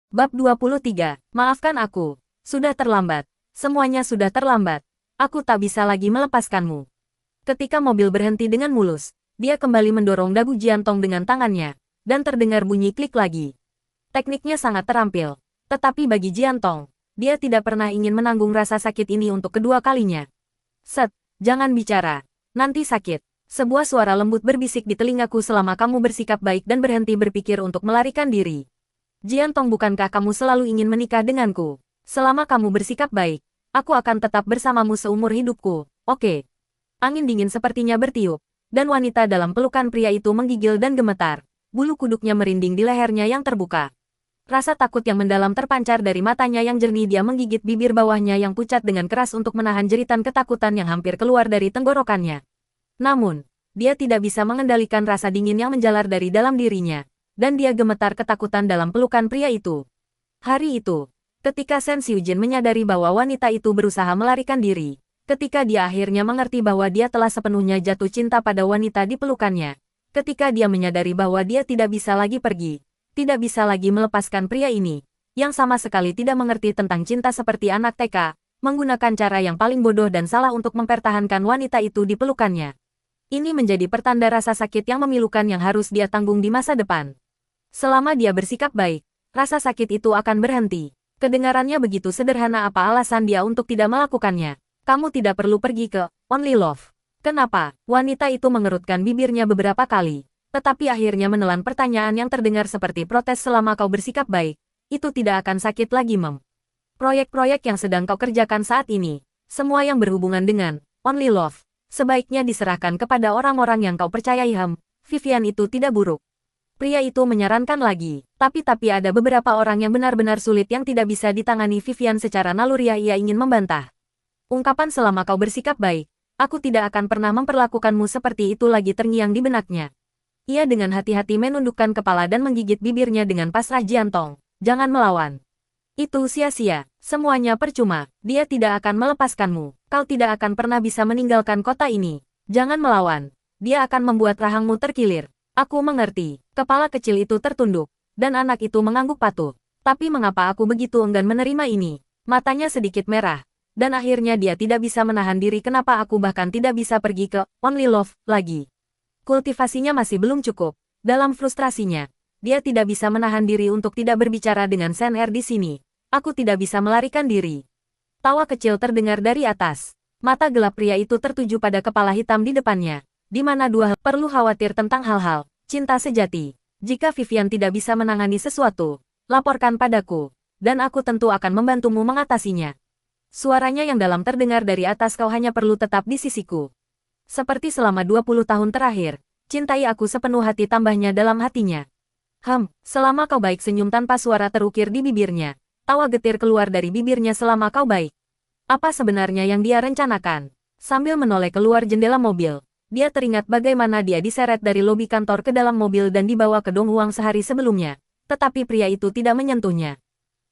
Bab 23. Maafkan aku. Sudah terlambat. Semuanya sudah terlambat. Aku tak bisa lagi melepaskanmu. Ketika mobil berhenti dengan mulus, dia kembali mendorong dagu Jiantong dengan tangannya, dan terdengar bunyi klik lagi. Tekniknya sangat terampil. Tetapi bagi Jiantong, dia tidak pernah ingin menanggung rasa sakit ini untuk kedua kalinya. Set, jangan bicara. Nanti sakit. Sebuah suara lembut berbisik di telingaku selama kamu bersikap baik dan berhenti berpikir untuk melarikan diri. Jiantong, bukankah kamu selalu ingin menikah denganku? Selama kamu bersikap baik, aku akan tetap bersamamu seumur hidupku, oke? Angin dingin sepertinya bertiup, dan wanita dalam pelukan pria itu menggigil dan gemetar. Bulu kuduknya merinding di lehernya yang terbuka. Rasa takut yang mendalam terpancar dari matanya yang jernih. Dia menggigit bibir bawahnya yang pucat dengan keras untuk menahan jeritan ketakutan yang hampir keluar dari tenggorokannya. Namun, dia tidak bisa mengendalikan rasa dingin yang menjalar dari dalam dirinya. Dan dia gemetar ketakutan dalam pelukan pria itu. Hari itu, ketika Shen Xiujin menyadari bahwa wanita itu berusaha melarikan diri, ketika dia akhirnya mengerti bahwa dia telah sepenuhnya jatuh cinta pada wanita di pelukannya, ketika dia menyadari bahwa dia tidak bisa lagi pergi, tidak bisa lagi melepaskan pria ini, yang sama sekali tidak mengerti tentang cinta seperti anak TK, menggunakan cara yang paling bodoh dan salah untuk mempertahankan wanita itu di pelukannya. Ini menjadi pertanda rasa sakit yang memilukan yang harus dia tanggung di masa depan. Selama dia bersikap baik, rasa sakit itu akan berhenti. Kedengarannya begitu sederhana, apa alasan dia untuk tidak melakukannya? Kamu tidak perlu pergi ke Only Love. Kenapa? Wanita itu mengerutkan bibirnya beberapa kali, tetapi akhirnya menelan pertanyaan yang terdengar seperti protes. Selama kau bersikap baik, itu tidak akan sakit lagi, Mem. Proyek-proyek yang sedang kau kerjakan saat ini, semua yang berhubungan dengan Only Love, sebaiknya diserahkan kepada orang-orang yang kau percayai, Vivian itu tidak buruk. Pria itu menyarankan lagi, tapi ada beberapa orang yang benar-benar sulit yang tidak bisa ditangani Vivian secara naluriah. Ia ingin membantah. Ungkapan selama kau bersikap baik, aku tidak akan pernah memperlakukanmu seperti itu lagi terngiang di benaknya. Ia dengan hati-hati menundukkan kepala dan menggigit bibirnya dengan pasrah. Jiantong, jangan melawan. Itu sia-sia, semuanya percuma, dia tidak akan melepaskanmu, kau tidak akan pernah bisa meninggalkan kota ini. Jangan melawan, dia akan membuat rahangmu terkilir. Aku mengerti. Kepala kecil itu tertunduk, dan anak itu mengangguk patuh. Tapi mengapa aku begitu enggan menerima ini? Matanya sedikit merah, dan akhirnya dia tidak bisa menahan diri. Kenapa aku bahkan tidak bisa pergi ke Only Love lagi? Kultivasinya masih belum cukup. Dalam frustrasinya, dia tidak bisa menahan diri untuk tidak berbicara dengan Shen Er di sini. Aku tidak bisa melarikan diri. Tawa kecil terdengar dari atas. Mata gelap pria itu tertuju pada kepala hitam di depannya. Di mana dua perlu khawatir tentang hal-hal cinta sejati. Jika Vivian tidak bisa menangani sesuatu, laporkan padaku, dan aku tentu akan membantumu mengatasinya. Suaranya yang dalam terdengar dari atas. Kau hanya perlu tetap di sisiku. Seperti selama 20 tahun terakhir, cintai aku sepenuh hati, tambahnya dalam hatinya. Selama kau baik. Senyum tanpa suara terukir di bibirnya. Tawa getir keluar dari bibirnya. Selama kau baik. Apa sebenarnya yang dia rencanakan? Sambil menoleh keluar jendela mobil, dia teringat bagaimana dia diseret dari lobi kantor ke dalam mobil dan dibawa ke Donghuang sehari sebelumnya. Tetapi pria itu tidak menyentuhnya.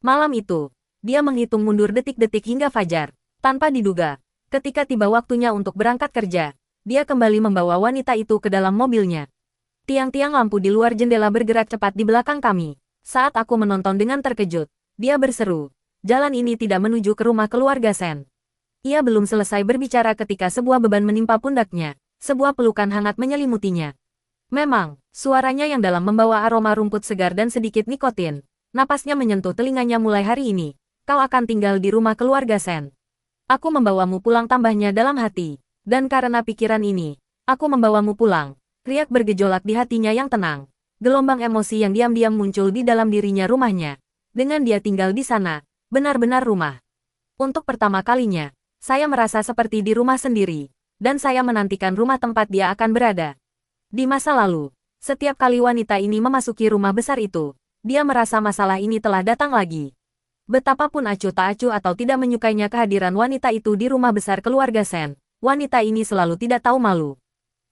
Malam itu, dia menghitung mundur detik-detik hingga fajar. Tanpa diduga, ketika tiba waktunya untuk berangkat kerja, dia kembali membawa wanita itu ke dalam mobilnya. Tiang-tiang lampu di luar jendela bergerak cepat di belakang kami. Saat aku menonton dengan terkejut, dia berseru, "Jalan ini tidak menuju ke rumah keluarga Shen." Ia belum selesai berbicara ketika sebuah beban menimpa pundaknya. Sebuah pelukan hangat menyelimutinya. Memang, suaranya yang dalam membawa aroma rumput segar dan sedikit nikotin. Napasnya menyentuh telinganya. Mulai hari ini, kau akan tinggal di rumah keluarga Shen. Aku membawamu pulang, tambahnya dalam hati. Dan karena pikiran ini, aku membawamu pulang. Riak bergejolak di hatinya yang tenang. Gelombang emosi yang diam-diam muncul di dalam dirinya. Rumahnya. Dengan dia tinggal di sana, benar-benar rumah. Untuk pertama kalinya, saya merasa seperti di rumah sendiri. Dan saya menantikan rumah tempat dia akan berada. Di masa lalu, setiap kali wanita ini memasuki rumah besar itu, dia merasa masalah ini telah datang lagi. Betapapun acuh tak acuh atau tidak menyukainya kehadiran wanita itu di rumah besar keluarga Shen, wanita ini selalu tidak tahu malu.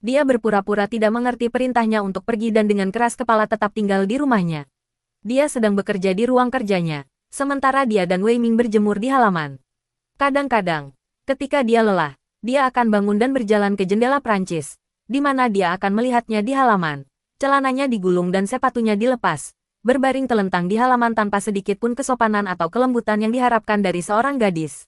Dia berpura-pura tidak mengerti perintahnya untuk pergi dan dengan keras kepala tetap tinggal di rumahnya. Dia sedang bekerja di ruang kerjanya, sementara dia dan Wei Ming berjemur di halaman. Kadang-kadang, ketika dia lelah, dia akan bangun dan berjalan ke jendela Prancis, di mana dia akan melihatnya di halaman. Celananya digulung dan sepatunya dilepas. berbaring telentang di halaman tanpa sedikit pun kesopanan atau kelembutan yang diharapkan dari seorang gadis.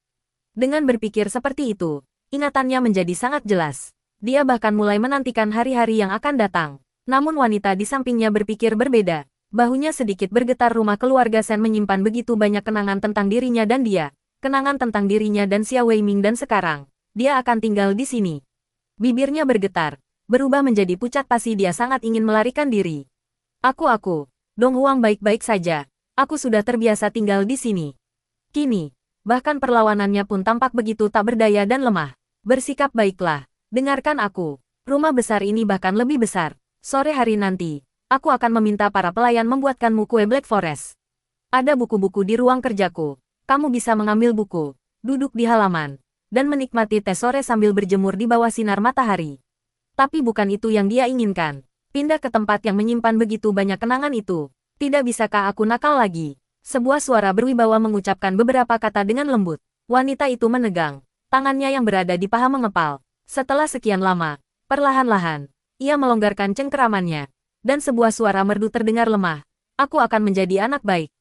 Dengan berpikir seperti itu, ingatannya menjadi sangat jelas. Dia bahkan mulai menantikan hari-hari yang akan datang. Namun wanita di sampingnya berpikir berbeda. Bahunya sedikit bergetar. Rumah keluarga Sen menyimpan begitu banyak kenangan tentang dirinya dan dia. Kenangan tentang dirinya dan Xia Weiming dan sekarang, dia akan tinggal di sini. Bibirnya bergetar, berubah menjadi pucat pasi. Dia sangat ingin melarikan diri. Aku, Dong Huang baik-baik saja. Aku sudah terbiasa tinggal di sini. Kini, bahkan perlawanannya pun tampak begitu tak berdaya dan lemah. Bersikap baiklah, dengarkan aku. Rumah besar ini bahkan lebih besar. Sore hari nanti, aku akan meminta para pelayan membuatkanmu kue Black Forest. Ada buku-buku di ruang kerjaku. Kamu bisa mengambil buku, duduk di halaman, dan menikmati teh sore sambil berjemur di bawah sinar matahari. Tapi bukan itu yang dia inginkan. Pindah ke tempat yang menyimpan begitu banyak kenangan itu. Tidak bisakah aku nakal lagi? Sebuah suara berwibawa mengucapkan beberapa kata dengan lembut. Wanita itu menegang. Tangannya yang berada di paha mengepal. Setelah sekian lama, perlahan-lahan, ia melonggarkan cengkeramannya. Dan sebuah suara merdu terdengar lemah. Aku akan menjadi anak baik.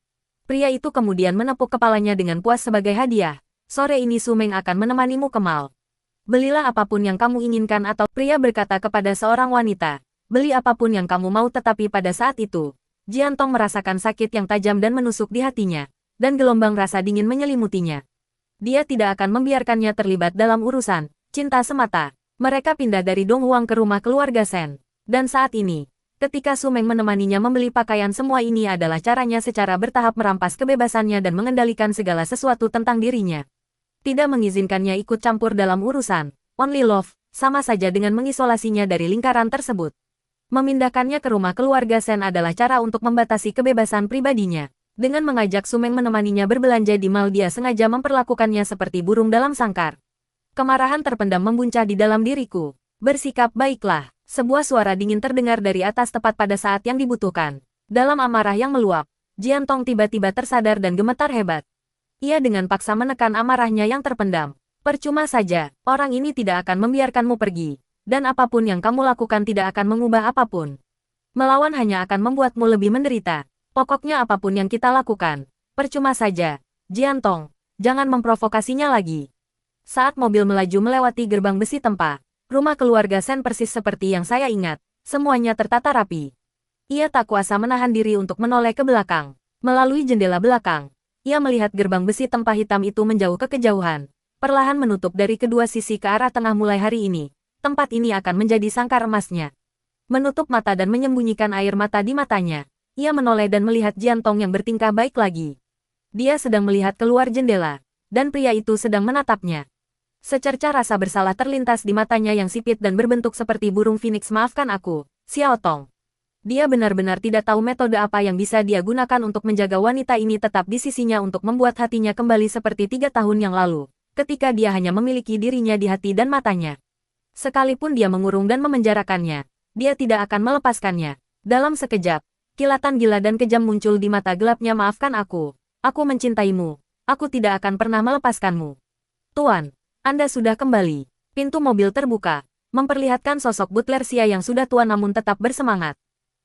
Pria itu kemudian menepuk kepalanya dengan puas sebagai hadiah. Sore ini Su Meng akan menemanimu ke mall. Belilah apapun yang kamu inginkan atau pria berkata kepada seorang wanita. Beli apapun yang kamu mau. Tetapi pada saat itu, Jian Tong merasakan sakit yang tajam dan menusuk di hatinya. Dan gelombang rasa dingin menyelimutinya. Dia tidak akan membiarkannya terlibat dalam urusan cinta semata. Mereka pindah dari Dong Huang ke rumah keluarga Sen. Dan saat ini, ketika Su Meng menemaninya membeli pakaian, semua ini adalah caranya secara bertahap merampas kebebasannya dan mengendalikan segala sesuatu tentang dirinya. Tidak mengizinkannya ikut campur dalam urusan Only Love, sama saja dengan mengisolasinya dari lingkaran tersebut. Memindahkannya ke rumah keluarga Sen adalah cara untuk membatasi kebebasan pribadinya. Dengan mengajak Su Meng menemaninya berbelanja di mall, dia sengaja memperlakukannya seperti burung dalam sangkar. Kemarahan terpendam membuncah di dalam diriku. Bersikap baiklah. Sebuah suara dingin terdengar dari atas tepat pada saat yang dibutuhkan. Dalam amarah yang meluap, Jian Tong tiba-tiba tersadar dan gemetar hebat. Ia dengan paksa menekan amarahnya yang terpendam. Percuma saja, orang ini tidak akan membiarkanmu pergi. Dan apapun yang kamu lakukan tidak akan mengubah apapun. Melawan hanya akan membuatmu lebih menderita. Pokoknya apapun yang kita lakukan, percuma saja. Jian Tong, jangan memprovokasinya lagi. Saat mobil melaju melewati gerbang besi tempa, rumah keluarga Sen persis seperti yang saya ingat. Semuanya tertata rapi. Ia tak kuasa menahan diri untuk menoleh ke belakang. Melalui jendela belakang, ia melihat gerbang besi tempa hitam itu menjauh ke kejauhan. Perlahan menutup dari kedua sisi ke arah tengah. Mulai hari ini, tempat ini akan menjadi sangkar emasnya. Menutup mata dan menyembunyikan air mata di matanya, ia menoleh dan melihat Jian Tong yang bertingkah baik lagi. Dia sedang melihat keluar jendela, dan pria itu sedang menatapnya. Secerca rasa bersalah terlintas di matanya yang sipit dan berbentuk seperti burung phoenix. Maafkan aku, Xiao Tong. Dia benar-benar tidak tahu metode apa yang bisa dia gunakan untuk menjaga wanita ini tetap di sisinya untuk membuat hatinya kembali seperti 3 tahun yang lalu, ketika dia hanya memiliki dirinya di hati dan matanya. Sekalipun dia mengurung dan memenjarakannya, dia tidak akan melepaskannya. Dalam sekejap, kilatan gila dan kejam muncul di mata gelapnya. Maafkan aku mencintaimu, aku tidak akan pernah melepaskanmu. Tuan, Anda sudah kembali. Pintu mobil terbuka, memperlihatkan sosok Butler Xia yang sudah tua namun tetap bersemangat.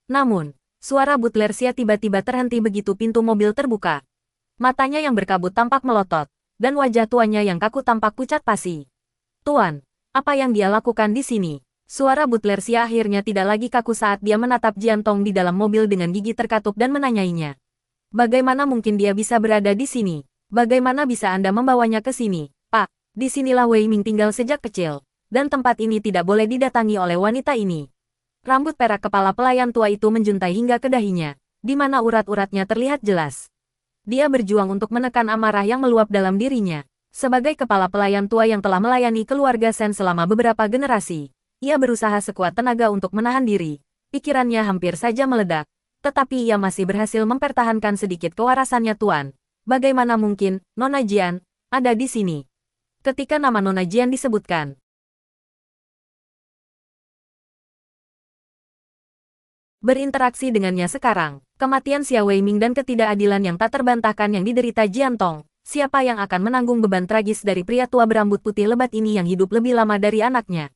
Namun, suara Butler Xia tiba-tiba terhenti begitu pintu mobil terbuka. Matanya yang berkabut tampak melotot, dan wajah tuanya yang kaku tampak pucat pasi. Tuan, apa yang dia lakukan di sini? Suara Butler Xia akhirnya tidak lagi kaku saat dia menatap Jian Tong di dalam mobil dengan gigi terkatup dan menanyainya. Bagaimana mungkin dia bisa berada di sini? Bagaimana bisa Anda membawanya ke sini, Pak? Disinilah Wei Ming tinggal sejak kecil, dan tempat ini tidak boleh didatangi oleh wanita ini. Rambut perak kepala pelayan tua itu menjuntai hingga ke dahinya, di mana urat-uratnya terlihat jelas. Dia berjuang untuk menekan amarah yang meluap dalam dirinya. Sebagai kepala pelayan tua yang telah melayani keluarga Sen selama beberapa generasi, ia berusaha sekuat tenaga untuk menahan diri. Pikirannya hampir saja meledak, tetapi ia masih berhasil mempertahankan sedikit kewarasannya. Tuan, bagaimana mungkin Nona Jian ada di sini? Ketika nama Nona Jian disebutkan, berinteraksi dengannya sekarang, kematian Xia Weiming dan ketidakadilan yang tak terbantahkan yang diderita Jian Tong, siapa yang akan menanggung beban tragis dari pria tua berambut putih lebat ini yang hidup lebih lama dari anaknya?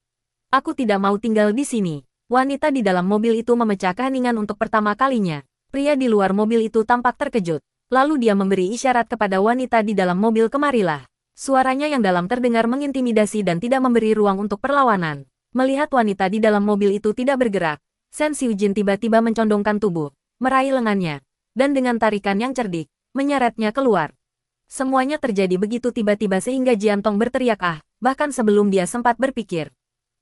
Aku tidak mau tinggal di sini. Wanita di dalam mobil itu memecah keheningan untuk pertama kalinya. Pria di luar mobil itu tampak terkejut. Lalu dia memberi isyarat kepada wanita di dalam mobil, kemarilah. Suaranya yang dalam terdengar mengintimidasi dan tidak memberi ruang untuk perlawanan. Melihat wanita di dalam mobil itu tidak bergerak, Shen Xiujin tiba-tiba mencondongkan tubuh, meraih lengannya, dan dengan tarikan yang cerdik, menyeretnya keluar. Semuanya terjadi begitu tiba-tiba sehingga Jiantong berteriak ah, bahkan sebelum dia sempat berpikir.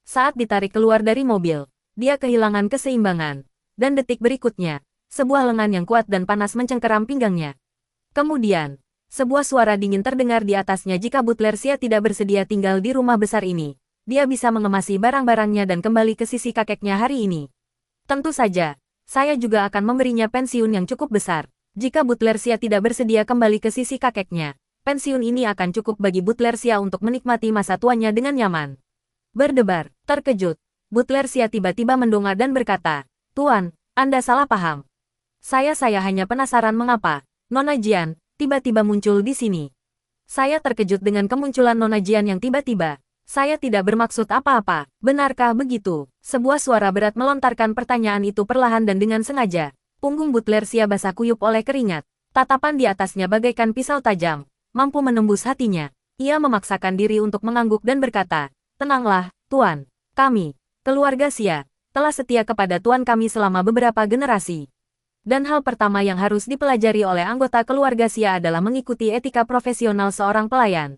Saat ditarik keluar dari mobil, dia kehilangan keseimbangan. Dan detik berikutnya, sebuah lengan yang kuat dan panas mencengkeram pinggangnya. Kemudian, sebuah suara dingin terdengar di atasnya. Jika Butler Xia tidak bersedia tinggal di rumah besar ini, dia bisa mengemasi barang-barangnya dan kembali ke sisi kakeknya hari ini. Tentu saja, saya juga akan memberinya pensiun yang cukup besar. Jika Butler Xia tidak bersedia kembali ke sisi kakeknya, pensiun ini akan cukup bagi Butler Xia untuk menikmati masa tuanya dengan nyaman. Berdebar, terkejut, Butler Xia tiba-tiba mendongak dan berkata, "Tuan, Anda salah paham. Saya hanya penasaran mengapa Nona Jian tiba-tiba muncul di sini. Saya terkejut dengan kemunculan Nona Jian yang tiba-tiba. Saya tidak bermaksud apa-apa. Benarkah begitu?" Sebuah suara berat melontarkan pertanyaan itu perlahan dan dengan sengaja. Punggung Butler Xia basah kuyup oleh keringat. Tatapan di atasnya bagaikan pisau tajam, mampu menembus hatinya. Ia memaksakan diri untuk mengangguk dan berkata, "Tenanglah, Tuan. Kami, keluarga Xia, telah setia kepada Tuan kami selama beberapa generasi. Dan hal pertama yang harus dipelajari oleh anggota keluarga Xia adalah mengikuti etika profesional seorang pelayan.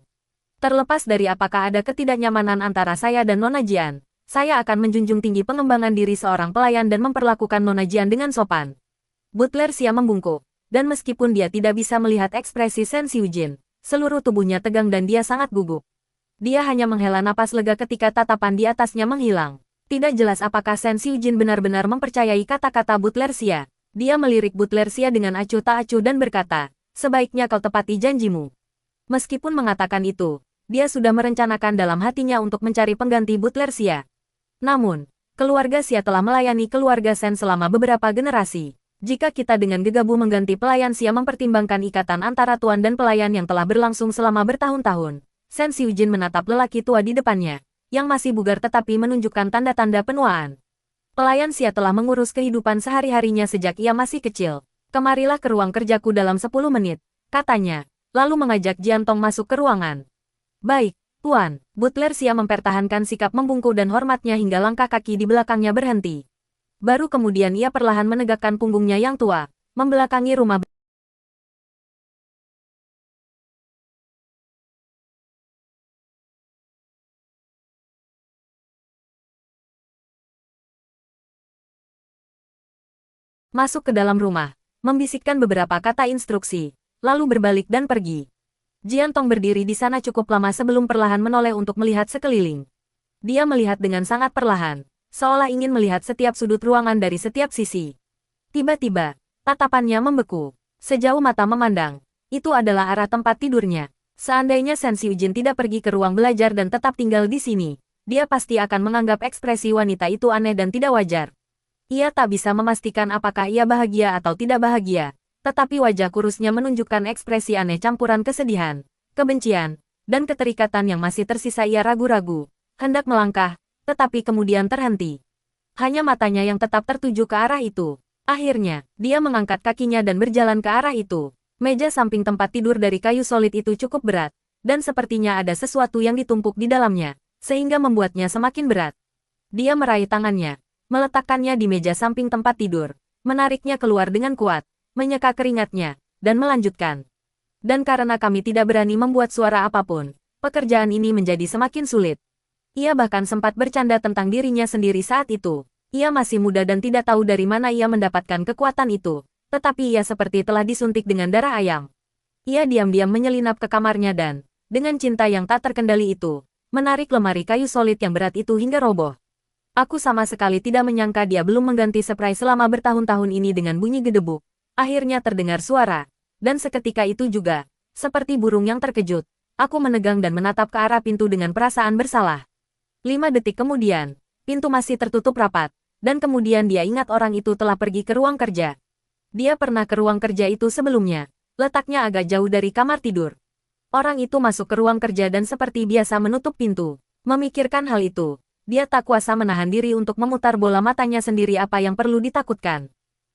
Terlepas dari apakah ada ketidaknyamanan antara saya dan Nona Jian, saya akan menjunjung tinggi pengembangan diri seorang pelayan dan memperlakukan Nona Jian dengan sopan." Butler Xia membungkuk, dan meskipun dia tidak bisa melihat ekspresi Shen Xiujin, seluruh tubuhnya tegang dan dia sangat gugup. Dia hanya menghela napas lega ketika tatapan di atasnya menghilang. Tidak jelas apakah Shen Xiujin benar-benar mempercayai kata-kata Butler Xia. Dia melirik Butler Xia dengan acuh tak acuh dan berkata, "Sebaiknya kau tepati janjimu." Meskipun mengatakan itu, dia sudah merencanakan dalam hatinya untuk mencari pengganti Butler Xia. Namun, keluarga Xia telah melayani keluarga Shen selama beberapa generasi. Jika kita dengan gegabah mengganti pelayan Xia mempertimbangkan ikatan antara tuan dan pelayan yang telah berlangsung selama bertahun-tahun. Shen Xiujin menatap lelaki tua di depannya, yang masih bugar tetapi menunjukkan tanda-tanda penuaan. Pelayan Xia telah mengurus kehidupan sehari-harinya sejak ia masih kecil. "Kemarilah ke ruang kerjaku dalam 10 menit, katanya, lalu mengajak Jiantong masuk ke ruangan. "Baik, Tuan." Butler Xia mempertahankan sikap membungkuk dan hormatnya hingga langkah kaki di belakangnya berhenti. Baru kemudian ia perlahan menegakkan punggungnya yang tua, membelakangi rumah. Masuk ke dalam rumah, membisikkan beberapa kata instruksi, lalu berbalik dan pergi. Jiantong berdiri di sana cukup lama sebelum perlahan menoleh untuk melihat sekeliling. Dia melihat dengan sangat perlahan, seolah ingin melihat setiap sudut ruangan dari setiap sisi. Tiba-tiba, tatapannya membeku. Sejauh mata memandang, itu adalah arah tempat tidurnya. Seandainya Shen Xiujin tidak pergi ke ruang belajar dan tetap tinggal di sini, dia pasti akan menganggap ekspresi wanita itu aneh dan tidak wajar. Ia tak bisa memastikan apakah ia bahagia atau tidak bahagia, tetapi wajah kurusnya menunjukkan ekspresi aneh campuran kesedihan, kebencian, dan keterikatan yang masih tersisa. Ia ragu-ragu, hendak melangkah, tetapi kemudian terhenti. Hanya matanya yang tetap tertuju ke arah itu. Akhirnya, dia mengangkat kakinya dan berjalan ke arah itu. Meja samping tempat tidur dari kayu solid itu cukup berat, dan sepertinya ada sesuatu yang ditumpuk di dalamnya, sehingga membuatnya semakin berat. Dia meraih tangannya, meletakkannya di meja samping tempat tidur, menariknya keluar dengan kuat, menyeka keringatnya, dan melanjutkan. "Dan karena kami tidak berani membuat suara apapun, pekerjaan ini menjadi semakin sulit." Ia bahkan sempat bercanda tentang dirinya sendiri saat itu. Ia masih muda dan tidak tahu dari mana ia mendapatkan kekuatan itu, tetapi ia seperti telah disuntik dengan darah ayam. Ia diam-diam menyelinap ke kamarnya dan, dengan cinta yang tak terkendali itu, menarik lemari kayu solid yang berat itu hingga roboh. Aku sama sekali tidak menyangka dia belum mengganti spray selama bertahun-tahun ini. Dengan bunyi gedebuk, akhirnya terdengar suara, dan seketika itu juga, seperti burung yang terkejut, aku menegang dan menatap ke arah pintu dengan perasaan bersalah. 5 detik kemudian, pintu masih tertutup rapat, dan kemudian dia ingat orang itu telah pergi ke ruang kerja. Dia pernah ke ruang kerja itu sebelumnya, letaknya agak jauh dari kamar tidur. Orang itu masuk ke ruang kerja dan seperti biasa menutup pintu. Memikirkan hal itu, dia tak kuasa menahan diri untuk memutar bola matanya sendiri. Apa yang perlu ditakutkan?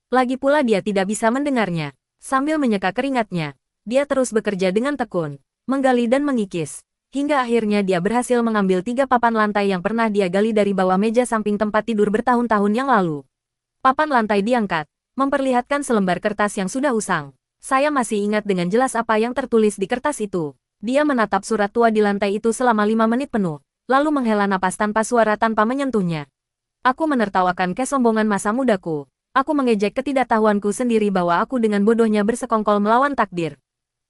Lagi pula dia tidak bisa mendengarnya. Sambil menyeka keringatnya, dia terus bekerja dengan tekun, menggali dan mengikis. Hingga akhirnya dia berhasil mengambil 3 papan lantai yang pernah dia gali dari bawah meja samping tempat tidur bertahun-tahun yang lalu. Papan lantai diangkat, memperlihatkan selembar kertas yang sudah usang. Saya masih ingat dengan jelas apa yang tertulis di kertas itu. Dia menatap surat tua di lantai itu selama 5 menit penuh, lalu menghela napas tanpa suara tanpa menyentuhnya. Aku menertawakan kesombongan masa mudaku. Aku mengejek ketidaktahuanku sendiri bahwa aku dengan bodohnya bersekongkol melawan takdir.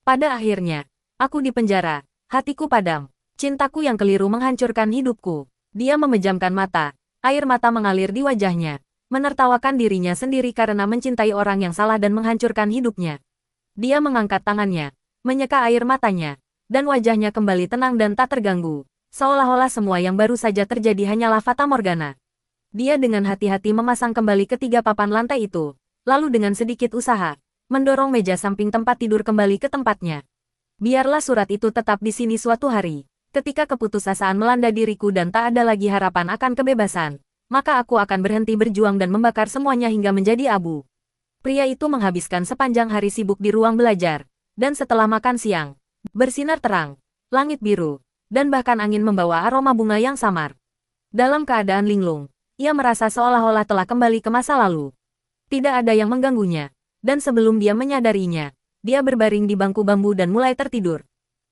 Pada akhirnya, aku dipenjara. Hatiku padam. Cintaku yang keliru menghancurkan hidupku. Dia memejamkan mata. Air mata mengalir di wajahnya. Menertawakan dirinya sendiri karena mencintai orang yang salah dan menghancurkan hidupnya. Dia mengangkat tangannya, menyeka air matanya, dan wajahnya kembali tenang dan tak terganggu. Seolah-olah semua yang baru saja terjadi hanyalah fata morgana. Dia dengan hati-hati memasang kembali ketiga papan lantai itu. Lalu dengan sedikit usaha, mendorong meja samping tempat tidur kembali ke tempatnya. Biarlah surat itu tetap di sini suatu hari. Ketika keputusasaan melanda diriku dan tak ada lagi harapan akan kebebasan, maka aku akan berhenti berjuang dan membakar semuanya hingga menjadi abu. Pria itu menghabiskan sepanjang hari sibuk di ruang belajar, dan setelah makan siang, bersinar terang, langit biru, dan bahkan angin membawa aroma bunga yang samar. Dalam keadaan linglung, ia merasa seolah-olah telah kembali ke masa lalu. Tidak ada yang mengganggunya, dan sebelum dia menyadarinya, dia berbaring di bangku bambu dan mulai tertidur.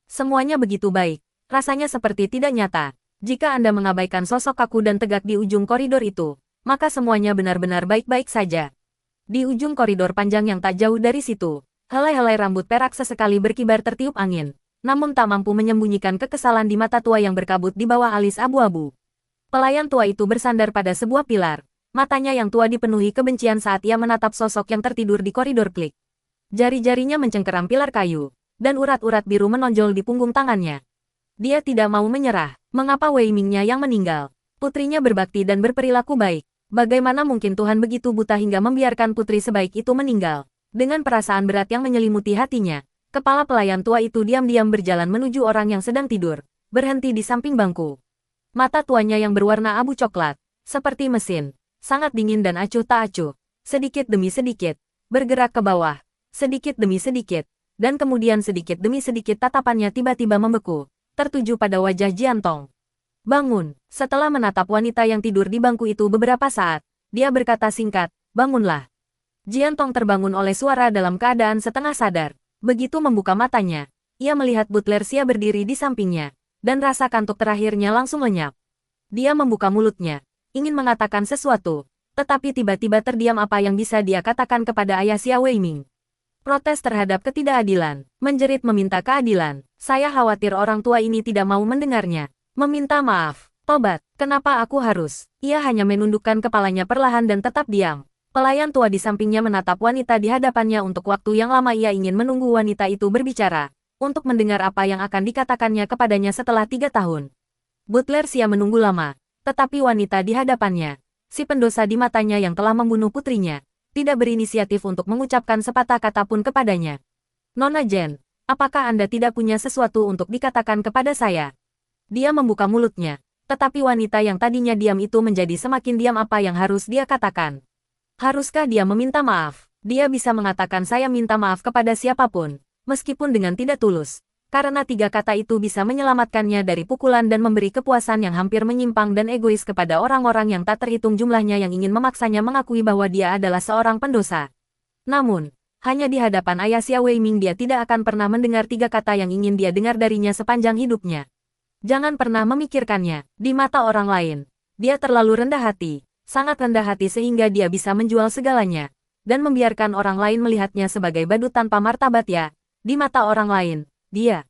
Semuanya begitu baik, rasanya seperti tidak nyata. Jika Anda mengabaikan sosok kaku dan tegak di ujung koridor itu, maka semuanya benar-benar baik-baik saja. Di ujung koridor panjang yang tak jauh dari situ, helai-helai rambut perak sesekali berkibar tertiup angin, namun tak mampu menyembunyikan kekesalan di mata tua yang berkabut di bawah alis abu-abu. Pelayan tua itu bersandar pada sebuah pilar, matanya yang tua dipenuhi kebencian saat ia menatap sosok yang tertidur di koridor klik. Jari-jarinya mencengkeram pilar kayu, dan urat-urat biru menonjol di punggung tangannya. Dia tidak mau menyerah. Mengapa Wei Mingnya yang meninggal? Putrinya berbakti dan berperilaku baik. Bagaimana mungkin Tuhan begitu buta hingga membiarkan putri sebaik itu meninggal? Dengan perasaan berat yang menyelimuti hatinya, kepala pelayan tua itu diam-diam berjalan menuju orang yang sedang tidur, berhenti di samping bangku. Mata tuanya yang berwarna abu coklat, seperti mesin, sangat dingin dan acuh tak acuh, sedikit demi sedikit, bergerak ke bawah. Sedikit demi sedikit, dan kemudian sedikit demi sedikit tatapannya tiba-tiba membeku, tertuju pada wajah Jiantong. Bangun. Setelah menatap wanita yang tidur di bangku itu beberapa saat, dia berkata singkat, bangunlah. Jiantong terbangun oleh suara dalam keadaan setengah sadar. Begitu membuka matanya, ia melihat Butler Xia berdiri di sampingnya, dan rasa kantuk terakhirnya langsung lenyap. Dia membuka mulutnya, ingin mengatakan sesuatu, tetapi tiba-tiba terdiam apa yang bisa dia katakan kepada ayah Xia Weiming. Protes terhadap ketidakadilan, menjerit meminta keadilan. Saya khawatir orang tua ini tidak mau mendengarnya. Meminta maaf, tobat, kenapa aku harus? Ia hanya menundukkan kepalanya perlahan dan tetap diam. Pelayan tua di sampingnya menatap wanita di hadapannya untuk waktu yang lama. Ia ingin menunggu wanita itu berbicara, untuk mendengar apa yang akan dikatakannya kepadanya setelah 3 tahun. Butler Xia menunggu lama, tetapi wanita di hadapannya, si pendosa di matanya yang telah membunuh putrinya, tidak berinisiatif untuk mengucapkan sepatah kata pun kepadanya. Nona Jen, apakah Anda tidak punya sesuatu untuk dikatakan kepada saya? Dia membuka mulutnya, tetapi wanita yang tadinya diam itu menjadi semakin diam. Apa yang harus dia katakan? Haruskah dia meminta maaf? Dia bisa mengatakan saya minta maaf kepada siapapun, meskipun dengan tidak tulus, karena 3 kata itu bisa menyelamatkannya dari pukulan dan memberi kepuasan yang hampir menyimpang dan egois kepada orang-orang yang tak terhitung jumlahnya yang ingin memaksanya mengakui bahwa dia adalah seorang pendosa. Namun, hanya di hadapan ayah Xia Weiming dia tidak akan pernah mendengar 3 kata yang ingin dia dengar darinya sepanjang hidupnya. Jangan pernah memikirkannya, di mata orang lain. Dia terlalu rendah hati, sangat rendah hati sehingga dia bisa menjual segalanya, dan membiarkan orang lain melihatnya sebagai badut tanpa martabat ya, di mata orang lain. Dia,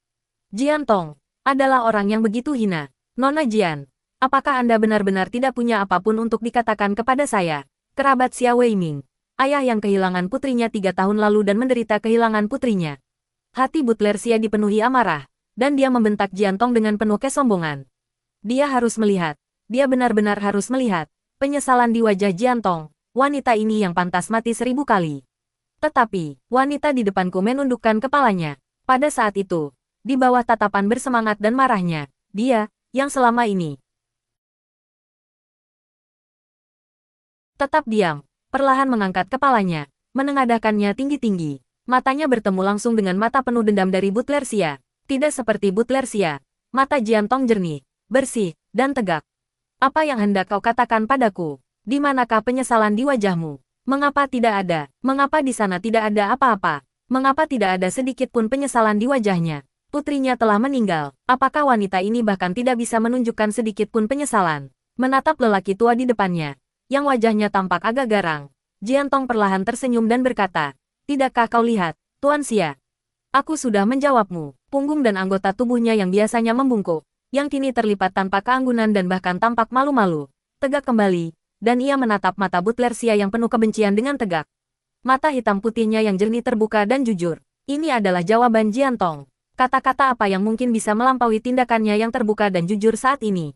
Jiantong, adalah orang yang begitu hina. Nona Jian, apakah Anda benar-benar tidak punya apapun untuk dikatakan kepada saya? Kerabat Xia Weiming, ayah yang kehilangan putrinya 3 tahun lalu dan menderita kehilangan putrinya. Hati Butler Xia dipenuhi amarah, dan dia membentak Jiantong dengan penuh kesombongan. Dia harus melihat, dia benar-benar harus melihat, penyesalan di wajah Jiantong, wanita ini yang pantas mati 1000 kali. Tetapi, wanita di depanku menundukkan kepalanya. Pada saat itu, di bawah tatapan bersemangat dan marahnya, dia, yang selama ini tetap diam, perlahan mengangkat kepalanya, menengadahkannya tinggi-tinggi. Matanya bertemu langsung dengan mata penuh dendam dari Butler Xia. Tidak seperti Butler Xia. Mata Jiantong jernih, bersih, dan tegak. Apa yang hendak kau katakan padaku? Di manakah penyesalan di wajahmu? Mengapa tidak ada? Mengapa di sana tidak ada apa-apa? Mengapa tidak ada sedikit pun penyesalan di wajahnya? Putrinya telah meninggal. Apakah wanita ini bahkan tidak bisa menunjukkan sedikit pun penyesalan? Menatap lelaki tua di depannya, yang wajahnya tampak agak garang, Jiantong perlahan tersenyum dan berkata, "Tidakkah kau lihat, Tuan Xia? Aku sudah menjawabmu." Punggung dan anggota tubuhnya yang biasanya membungkuk, yang kini terlipat tanpa keanggunan dan bahkan tampak malu-malu, tegak kembali, dan ia menatap mata Butler Xia yang penuh kebencian dengan tegak. Mata hitam putihnya yang jernih terbuka dan jujur. Ini adalah jawaban Jiantong. Kata-kata apa yang mungkin bisa melampaui tindakannya yang terbuka dan jujur saat ini?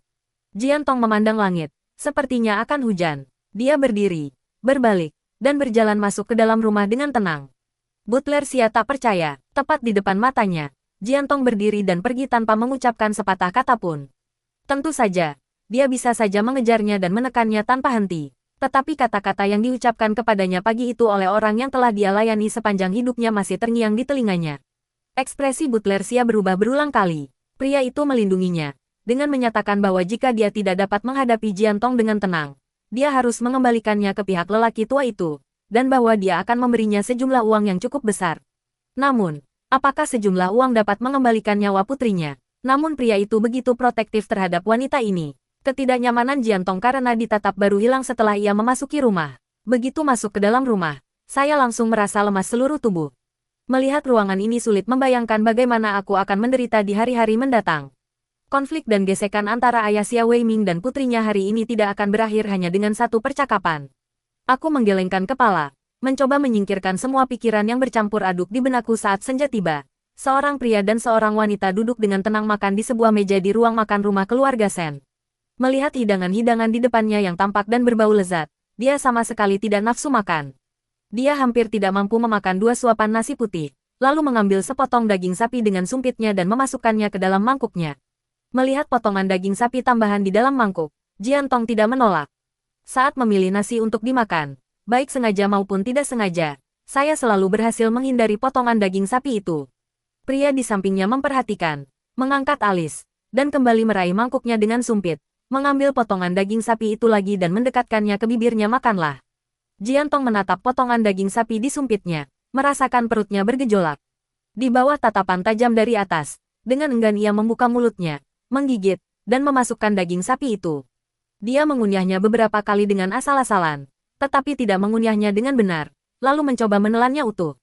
Jiantong memandang langit, sepertinya akan hujan. Dia berdiri, berbalik, dan berjalan masuk ke dalam rumah dengan tenang. Butler Xia tak percaya, tepat di depan matanya, Jiantong berdiri dan pergi tanpa mengucapkan sepatah kata pun. Tentu saja, dia bisa saja mengejarnya dan menekannya tanpa henti. Tetapi kata-kata yang diucapkan kepadanya pagi itu oleh orang yang telah dia layani sepanjang hidupnya masih terngiang di telinganya. Ekspresi Butler Xia berubah berulang kali. Pria itu melindunginya, dengan menyatakan bahwa jika dia tidak dapat menghadapi Jiantong dengan tenang, dia harus mengembalikannya ke pihak lelaki tua itu, dan bahwa dia akan memberinya sejumlah uang yang cukup besar. Namun, apakah sejumlah uang dapat mengembalikan nyawa putrinya? Namun pria itu begitu protektif terhadap wanita ini. Ketidaknyamanan Jiantong karena ditatap baru hilang setelah ia memasuki rumah. Begitu masuk ke dalam rumah, saya langsung merasa lemas seluruh tubuh. Melihat ruangan ini sulit membayangkan bagaimana aku akan menderita di hari-hari mendatang. Konflik dan gesekan antara ayah Xia Weiming dan putrinya hari ini tidak akan berakhir hanya dengan satu percakapan. Aku menggelengkan kepala, mencoba menyingkirkan semua pikiran yang bercampur aduk di benakku saat senja tiba. Seorang pria dan seorang wanita duduk dengan tenang makan di sebuah meja di ruang makan rumah keluarga Sen. Melihat hidangan-hidangan di depannya yang tampak dan berbau lezat, dia sama sekali tidak nafsu makan. Dia hampir tidak mampu memakan 2 suapan nasi putih, lalu mengambil sepotong daging sapi dengan sumpitnya dan memasukkannya ke dalam mangkuknya. Melihat potongan daging sapi tambahan di dalam mangkuk, Jiantong tidak menolak. Saat memilih nasi untuk dimakan, baik sengaja maupun tidak sengaja, saya selalu berhasil menghindari potongan daging sapi itu. Pria di sampingnya memperhatikan, mengangkat alis, dan kembali meraih mangkuknya dengan sumpit, mengambil potongan daging sapi itu lagi dan mendekatkannya ke bibirnya. "Makanlah." Jiantong menatap potongan daging sapi di sumpitnya, merasakan perutnya bergejolak. Di bawah tatapan tajam dari atas, dengan enggan ia membuka mulutnya, menggigit, dan memasukkan daging sapi itu. Dia mengunyahnya beberapa kali dengan asal-asalan, tetapi tidak mengunyahnya dengan benar, lalu mencoba menelannya utuh.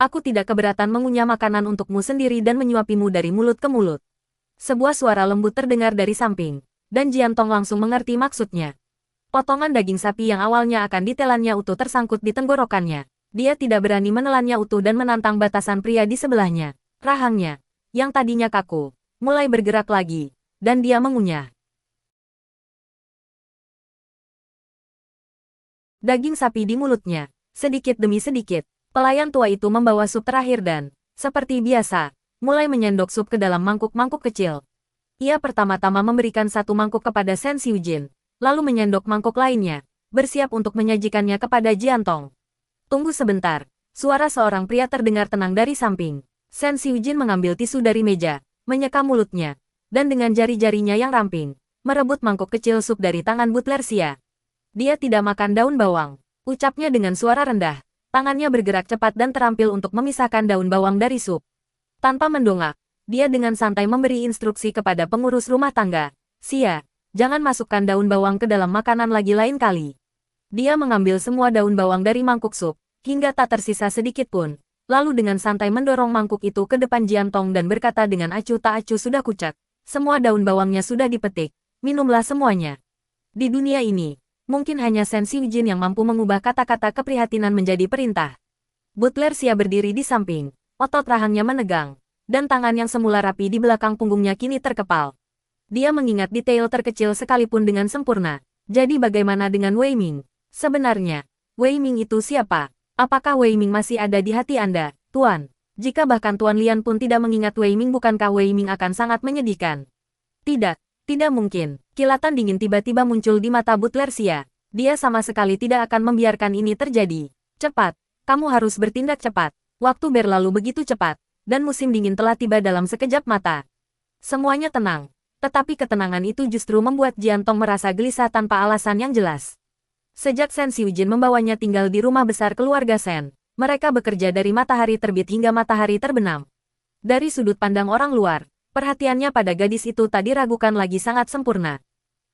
"Aku tidak keberatan mengunyah makanan untukmu sendiri dan menyuapimu dari mulut ke mulut." Sebuah suara lembut terdengar dari samping, dan Jiantong langsung mengerti maksudnya. Potongan daging sapi yang awalnya akan ditelannya utuh tersangkut di tenggorokannya. Dia tidak berani menelannya utuh dan menantang batasan pria di sebelahnya. Rahangnya, yang tadinya kaku, mulai bergerak lagi, dan dia mengunyah daging sapi di mulutnya. Sedikit demi sedikit, pelayan tua itu membawa sup terakhir dan, seperti biasa, mulai menyendok sup ke dalam mangkuk-mangkuk kecil. Ia pertama-tama memberikan satu mangkuk kepada Sen Xiujin, lalu menyendok mangkuk lainnya, bersiap untuk menyajikannya kepada Jiantong. "Tunggu sebentar." Suara seorang pria terdengar tenang dari samping. Sen Xiujin mengambil tisu dari meja, menyeka mulutnya, dan dengan jari-jarinya yang ramping, merebut mangkuk kecil sup dari tangan Butler Xia. "Dia tidak makan daun bawang," ucapnya dengan suara rendah. Tangannya bergerak cepat dan terampil untuk memisahkan daun bawang dari sup. Tanpa mendongak, dia dengan santai memberi instruksi kepada pengurus rumah tangga. "Xia, jangan masukkan daun bawang ke dalam makanan lagi lain kali." Dia mengambil semua daun bawang dari mangkuk sup, hingga tak tersisa sedikit pun, lalu dengan santai mendorong mangkuk itu ke depan Jiantong dan berkata dengan acuh tak acuh, "Sudah kucek. Semua daun bawangnya sudah dipetik, minumlah semuanya." Di dunia ini, mungkin hanya Sen Xiujin yang mampu mengubah kata-kata keprihatinan menjadi perintah. Butler Xia berdiri di samping, otot rahangnya menegang, dan tangan yang semula rapi di belakang punggungnya kini terkepal. Dia mengingat detail terkecil sekalipun dengan sempurna. "Jadi bagaimana dengan Wei Ming? Sebenarnya, Wei Ming itu siapa? Apakah Wei Ming masih ada di hati Anda, Tuan? Jika bahkan Tuan Lian pun tidak mengingat Wei Ming, bukankah Wei Ming akan sangat menyedihkan?" "Tidak, tidak mungkin." Kilatan dingin tiba-tiba muncul di mata Butler Xia. Dia sama sekali tidak akan membiarkan ini terjadi. Cepat, kamu harus bertindak cepat. Waktu berlalu begitu cepat, dan musim dingin telah tiba dalam sekejap mata. Semuanya tenang, tetapi ketenangan itu justru membuat Jiantong merasa gelisah tanpa alasan yang jelas. Sejak Sen Xiujin membawanya tinggal di rumah besar keluarga Sen, mereka bekerja dari matahari terbit hingga matahari terbenam. Dari sudut pandang orang luar, perhatiannya pada gadis itu tak diragukan lagi sangat sempurna.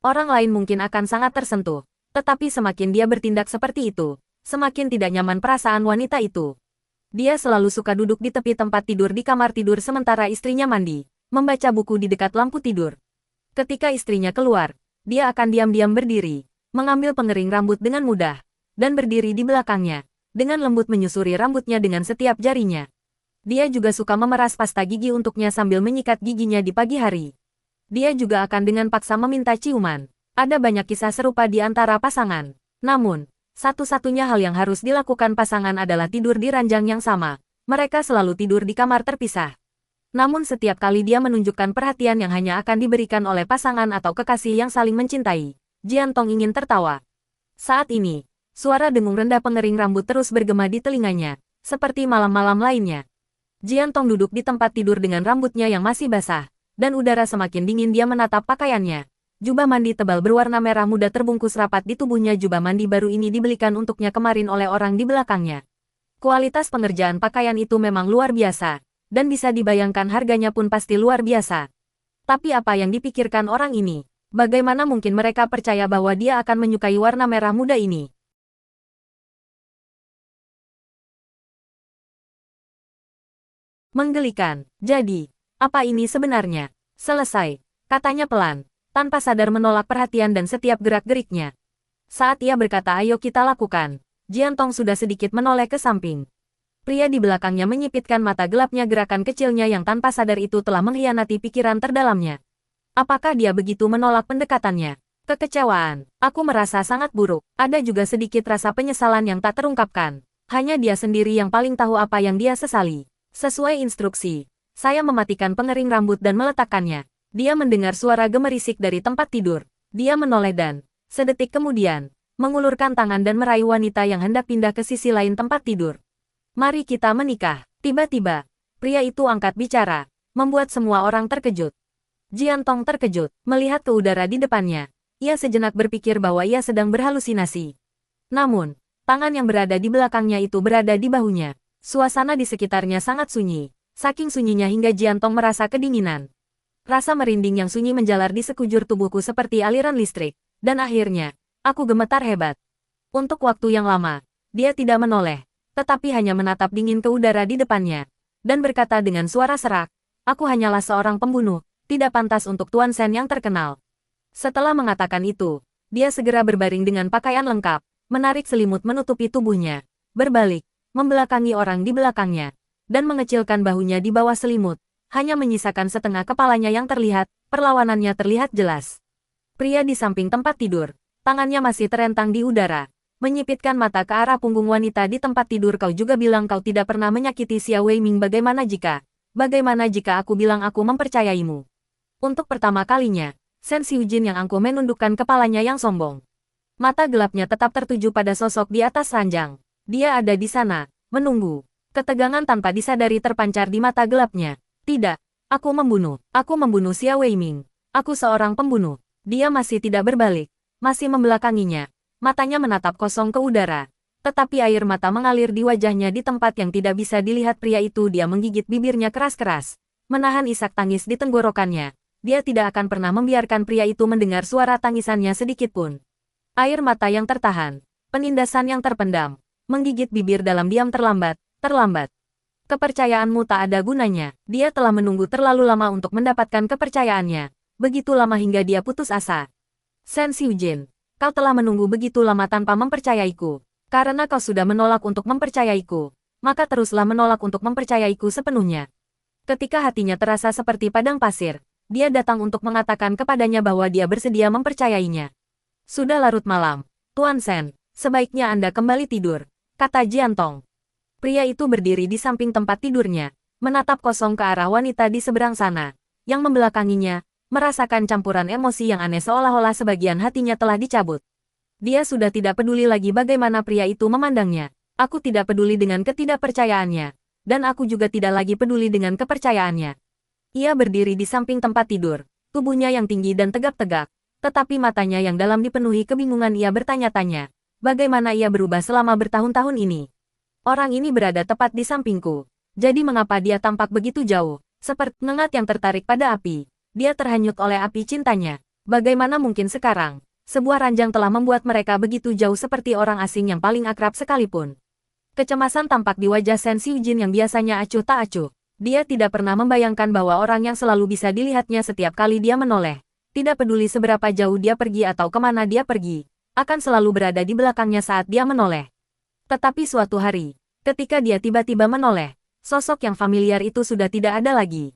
Orang lain mungkin akan sangat tersentuh, tetapi semakin dia bertindak seperti itu, semakin tidak nyaman perasaan wanita itu. Dia selalu suka duduk di tepi tempat tidur di kamar tidur sementara istrinya mandi, membaca buku di dekat lampu tidur. Ketika istrinya keluar, dia akan diam-diam berdiri, mengambil pengering rambut dengan mudah, dan berdiri di belakangnya, dengan lembut menyusuri rambutnya dengan setiap jarinya. Dia juga suka memeras pasta gigi untuknya sambil menyikat giginya di pagi hari. Dia juga akan dengan paksa meminta ciuman. Ada banyak kisah serupa di antara pasangan. Namun, satu-satunya hal yang harus dilakukan pasangan adalah tidur di ranjang yang sama. Mereka selalu tidur di kamar terpisah. Namun setiap kali dia menunjukkan perhatian yang hanya akan diberikan oleh pasangan atau kekasih yang saling mencintai, Jiantong ingin tertawa. Saat ini, suara dengung rendah pengering rambut terus bergema di telinganya, seperti malam-malam lainnya. Jiantong duduk di tempat tidur dengan rambutnya yang masih basah, dan udara semakin dingin. Dia menatap pakaiannya. Jubah mandi tebal berwarna merah muda terbungkus rapat di tubuhnya. Jubah mandi baru ini dibelikan untuknya kemarin oleh orang di belakangnya. Kualitas pengerjaan pakaian itu memang luar biasa, dan bisa dibayangkan harganya pun pasti luar biasa. Tapi apa yang dipikirkan orang ini? Bagaimana mungkin mereka percaya bahwa dia akan menyukai warna merah muda ini? Menggelikan. Jadi, apa ini sebenarnya? Selesai, katanya pelan, tanpa sadar menolak perhatian dan setiap gerak-geriknya. Saat ia berkata ayo kita lakukan, Jiantong sudah sedikit menoleh ke samping. Pria di belakangnya menyipitkan mata gelapnya. Gerakan kecilnya yang tanpa sadar itu telah mengkhianati pikiran terdalamnya. Apakah dia begitu menolak pendekatannya? Kekecewaan. Aku merasa sangat buruk. Ada juga sedikit rasa penyesalan yang tak terungkapkan. Hanya dia sendiri yang paling tahu apa yang dia sesali. Sesuai instruksi, saya mematikan pengering rambut dan meletakkannya. Dia mendengar suara gemerisik dari tempat tidur. Dia menoleh dan, sedetik kemudian, mengulurkan tangan dan meraih wanita yang hendak pindah ke sisi lain tempat tidur. Mari kita menikah. Tiba-tiba, pria itu angkat bicara, membuat semua orang terkejut. Jiantong terkejut, melihat ke udara di depannya. Ia sejenak berpikir bahwa ia sedang berhalusinasi. Namun, tangan yang berada di belakangnya itu berada di bahunya. Suasana di sekitarnya sangat sunyi. Saking sunyinya hingga Jiantong merasa kedinginan. Rasa merinding yang sunyi menjalar di sekujur tubuhku seperti aliran listrik. Dan akhirnya, aku gemetar hebat. Untuk waktu yang lama, dia tidak menoleh, tetapi hanya menatap dingin ke udara di depannya. Dan berkata dengan suara serak, aku hanyalah seorang pembunuh, tidak pantas untuk Tuan Sen yang terkenal. Setelah mengatakan itu, dia segera berbaring dengan pakaian lengkap, menarik selimut menutupi tubuhnya, berbalik, membelakangi orang di belakangnya, dan mengecilkan bahunya di bawah selimut, hanya menyisakan setengah kepalanya yang terlihat. Perlawanannya terlihat jelas. Pria di samping tempat tidur, tangannya masih terentang di udara, menyipitkan mata ke arah punggung wanita di tempat tidur. Kau juga bilang kau tidak pernah menyakiti Xia Weiming. Bagaimana jika aku bilang aku mempercayaimu? Untuk pertama kalinya, Sen Xiujin yang angkuh menundukkan kepalanya yang sombong. Mata gelapnya tetap tertuju pada sosok di atas ranjang. Dia ada di sana, menunggu. Ketegangan tanpa disadari terpancar di mata gelapnya. Tidak, aku membunuh Xia Weiming. Aku seorang pembunuh. Dia masih tidak berbalik, masih membelakanginya. Matanya menatap kosong ke udara. Tetapi air mata mengalir di wajahnya di tempat yang tidak bisa dilihat pria itu. Dia menggigit bibirnya keras-keras, menahan isak tangis di tenggorokannya. Dia tidak akan pernah membiarkan pria itu mendengar suara tangisannya sedikitpun. Air mata yang tertahan, penindasan yang terpendam, menggigit bibir dalam diam. Terlambat. Kepercayaanmu tak ada gunanya. Dia telah menunggu terlalu lama untuk mendapatkan kepercayaannya. Begitu lama hingga dia putus asa. Sen Xiujin, kau telah menunggu begitu lama tanpa mempercayaiku. Karena kau sudah menolak untuk mempercayaiku, maka teruslah menolak untuk mempercayaiku sepenuhnya. Ketika hatinya terasa seperti padang pasir, dia datang untuk mengatakan kepadanya bahwa dia bersedia mempercayainya. Sudah larut malam, Tuan Sen, sebaiknya Anda kembali tidur, kata Jiantong. Pria itu berdiri di samping tempat tidurnya, menatap kosong ke arah wanita di seberang sana, yang membelakanginya, merasakan campuran emosi yang aneh seolah-olah sebagian hatinya telah dicabut. Dia sudah tidak peduli lagi bagaimana pria itu memandangnya. Aku tidak peduli dengan ketidakpercayaannya. Dan aku juga tidak lagi peduli dengan kepercayaannya. Ia berdiri di samping tempat tidur, tubuhnya yang tinggi dan tegak-tegak, tetapi matanya yang dalam dipenuhi kebingungan. Ia bertanya-tanya, bagaimana ia berubah selama bertahun-tahun ini. Orang ini berada tepat di sampingku. Jadi mengapa dia tampak begitu jauh, seperti nengat yang tertarik pada api. Dia terhanyut oleh api cintanya. Bagaimana mungkin sekarang, sebuah ranjang telah membuat mereka begitu jauh seperti orang asing yang paling akrab sekalipun. Kecemasan tampak di wajah Shen Xiujin yang biasanya acuh tak acuh. Dia tidak pernah membayangkan bahwa orang yang selalu bisa dilihatnya setiap kali dia menoleh, tidak peduli seberapa jauh dia pergi atau kemana dia pergi, akan selalu berada di belakangnya saat dia menoleh. Tetapi suatu hari, ketika dia tiba-tiba menoleh, sosok yang familiar itu sudah tidak ada lagi.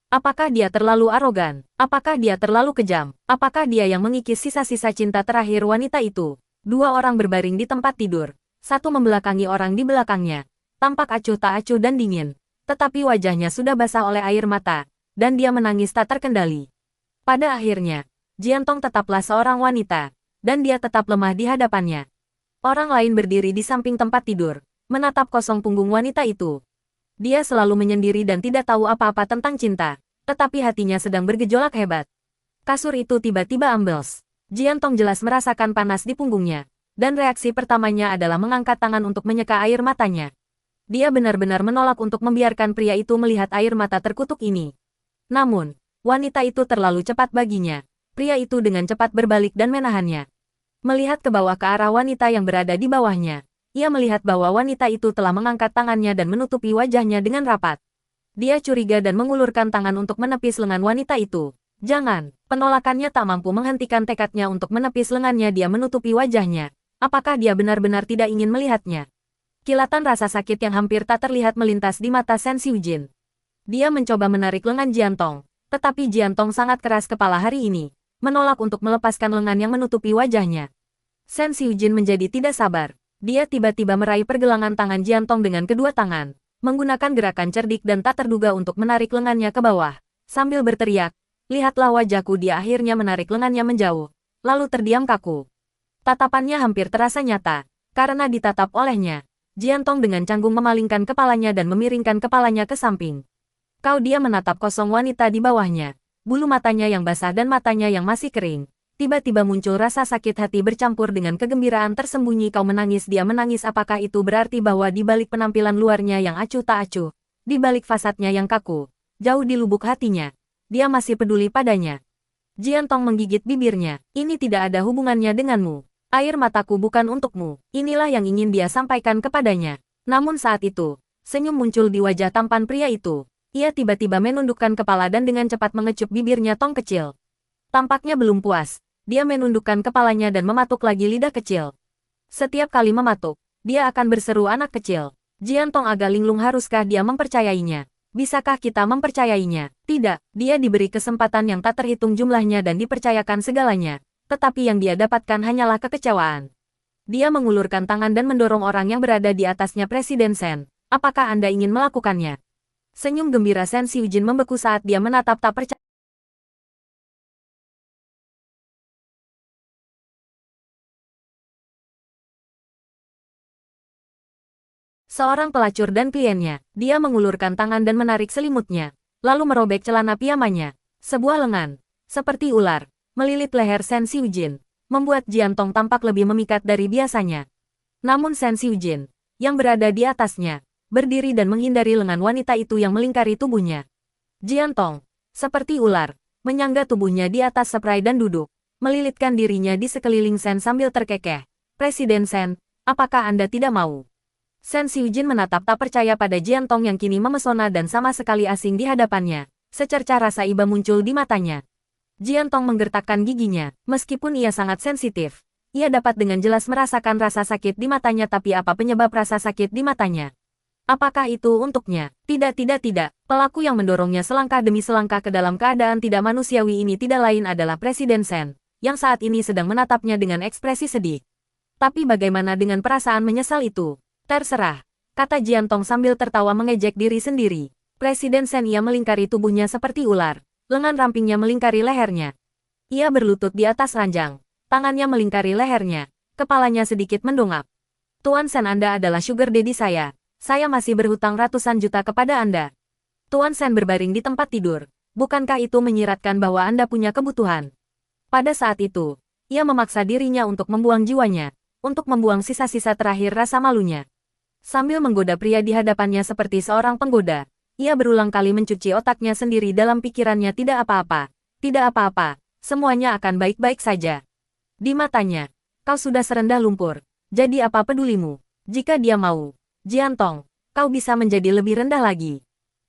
Apakah dia terlalu arogan? Apakah dia terlalu kejam? Apakah dia yang mengikis sisa-sisa cinta terakhir wanita itu? Dua orang berbaring di tempat tidur. Satu membelakangi orang di belakangnya. Tampak acuh tak acuh dan dingin. Tetapi wajahnya sudah basah oleh air mata. Dan dia menangis tak terkendali. Pada akhirnya, Jiantong tetaplah seorang wanita. Dan dia tetap lemah di hadapannya. Orang lain berdiri di samping tempat tidur. Menatap kosong punggung wanita itu. Dia selalu menyendiri dan tidak tahu apa-apa tentang cinta. Tetapi hatinya sedang bergejolak hebat. Kasur itu tiba-tiba ambles. Jiantong jelas merasakan panas di punggungnya. Dan reaksi pertamanya adalah mengangkat tangan untuk menyeka air matanya. Dia benar-benar menolak untuk membiarkan pria itu melihat air mata terkutuk ini. Namun, wanita itu terlalu cepat baginya. Pria itu dengan cepat berbalik dan menahannya. Melihat ke bawah ke arah wanita yang berada di bawahnya, ia melihat bahwa wanita itu telah mengangkat tangannya dan menutupi wajahnya dengan rapat. Dia curiga dan mengulurkan tangan untuk menepis lengan wanita itu. Jangan, penolakannya tak mampu menghentikan tekadnya untuk menepis lengannya. Dia menutupi wajahnya. Apakah dia benar-benar tidak ingin melihatnya? Kilatan rasa sakit yang hampir tak terlihat melintas di mata Shen Xiujin. Dia mencoba menarik lengan Jiantong, tetapi Jiantong sangat keras kepala hari ini, menolak untuk melepaskan lengan yang menutupi wajahnya. Shen Xiujin menjadi tidak sabar. Dia tiba-tiba meraih pergelangan tangan Jiantong dengan kedua tangan, menggunakan gerakan cerdik dan tak terduga untuk menarik lengannya ke bawah, sambil berteriak, "Lihatlah wajahku!" Dia akhirnya menarik lengannya menjauh, lalu terdiam kaku. Tatapannya hampir terasa nyata, karena ditatap olehnya. Jiantong dengan canggung memalingkan kepalanya dan memiringkan kepalanya ke samping. Dia menatap kosong wanita di bawahnya. Bulu matanya yang basah dan matanya yang masih kering. Tiba-tiba muncul rasa sakit hati bercampur dengan kegembiraan tersembunyi. Kau menangis. Dia menangis. Apakah itu berarti bahwa di balik penampilan luarnya yang acuh tak acuh, di balik fasadnya yang kaku, jauh di lubuk hatinya, dia masih peduli padanya? Jiantong menggigit bibirnya. Ini tidak ada hubungannya denganmu. Air mataku bukan untukmu. Inilah yang ingin dia sampaikan kepadanya. Namun saat itu, senyum muncul di wajah tampan pria itu. Ia tiba-tiba menundukkan kepala dan dengan cepat mengecup bibirnya tong kecil. Tampaknya belum puas. Dia menundukkan kepalanya dan mematuk lagi lidah kecil. Setiap kali mematuk, dia akan berseru anak kecil. Jiantong agak linglung. Haruskah dia mempercayainya? Bisakah kita mempercayainya? Tidak, dia diberi kesempatan yang tak terhitung jumlahnya dan dipercayakan segalanya. Tetapi yang dia dapatkan hanyalah kekecewaan. Dia mengulurkan tangan dan mendorong orang yang berada di atasnya. Presiden Shen, apakah Anda ingin melakukannya? Senyum gembira Shen Xiujin membeku saat dia menatap tak percaya. Seorang pelacur dan kliennya, dia mengulurkan tangan dan menarik selimutnya, lalu merobek celana piyamanya. Sebuah lengan, seperti ular, melilit leher Shen Xiujin, membuat Jiantong tampak lebih memikat dari biasanya. Namun Shen Xiujin, yang berada di atasnya, berdiri dan menghindari lengan wanita itu yang melingkari tubuhnya. Jiantong, seperti ular, menyangga tubuhnya di atas spray dan duduk, melilitkan dirinya di sekeliling Shen sambil terkekeh. Presiden Shen, apakah Anda tidak mau? Shen Xiujin menatap tak percaya pada Jiantong yang kini memesona dan sama sekali asing di hadapannya. Secerca rasa iba muncul di matanya. Jiantong menggertakkan giginya. Meskipun ia sangat sensitif, ia dapat dengan jelas merasakan rasa sakit di matanya. Tapi apa penyebab rasa sakit di matanya? Apakah itu untuknya? Tidak. Pelaku yang mendorongnya selangkah demi selangkah ke dalam keadaan tidak manusiawi ini tidak lain adalah Presiden Shen, yang saat ini sedang menatapnya dengan ekspresi sedih. Tapi bagaimana dengan perasaan menyesal itu? Terserah, kata Jiantong sambil tertawa mengejek diri sendiri. Presiden Shen ia melingkari tubuhnya seperti ular. Lengan rampingnya melingkari lehernya. Ia berlutut di atas ranjang. Tangannya melingkari lehernya. Kepalanya sedikit mendongak. Tuan Sen, Anda adalah sugar daddy saya. Saya masih berhutang ratusan juta kepada Anda. Tuan Sen berbaring di tempat tidur. Bukankah itu menyiratkan bahwa Anda punya kebutuhan? Pada saat itu, ia memaksa dirinya untuk membuang jiwanya, untuk membuang sisa-sisa terakhir rasa malunya. Sambil menggoda pria di hadapannya seperti seorang penggoda, ia berulang kali mencuci otaknya sendiri dalam pikirannya, tidak apa-apa, tidak apa-apa, semuanya akan baik-baik saja. Di matanya, kau sudah serendah lumpur, jadi apa pedulimu? Jika dia mau, Jiantong, kau bisa menjadi lebih rendah lagi.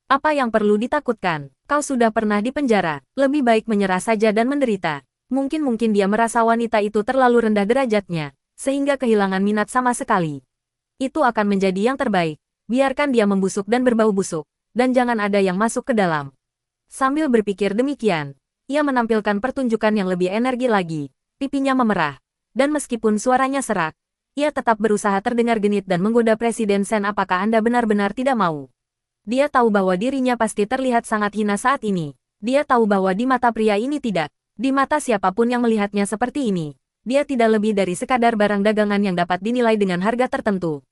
Apa yang perlu ditakutkan? Kau sudah pernah di penjara, lebih baik menyerah saja dan menderita. Mungkin dia merasa wanita itu terlalu rendah derajatnya, sehingga kehilangan minat sama sekali. Itu akan menjadi yang terbaik. Biarkan dia membusuk dan berbau busuk, dan jangan ada yang masuk ke dalam. Sambil berpikir demikian, ia menampilkan pertunjukan yang lebih energi lagi. Pipinya memerah, dan meskipun suaranya serak, ia tetap berusaha terdengar genit dan menggoda Presiden Sen. Apakah Anda benar-benar tidak mau? Dia tahu bahwa dirinya pasti terlihat sangat hina saat ini. Dia tahu bahwa di mata pria ini tidak, di mata siapapun yang melihatnya seperti ini, dia tidak lebih dari sekadar barang dagangan yang dapat dinilai dengan harga tertentu.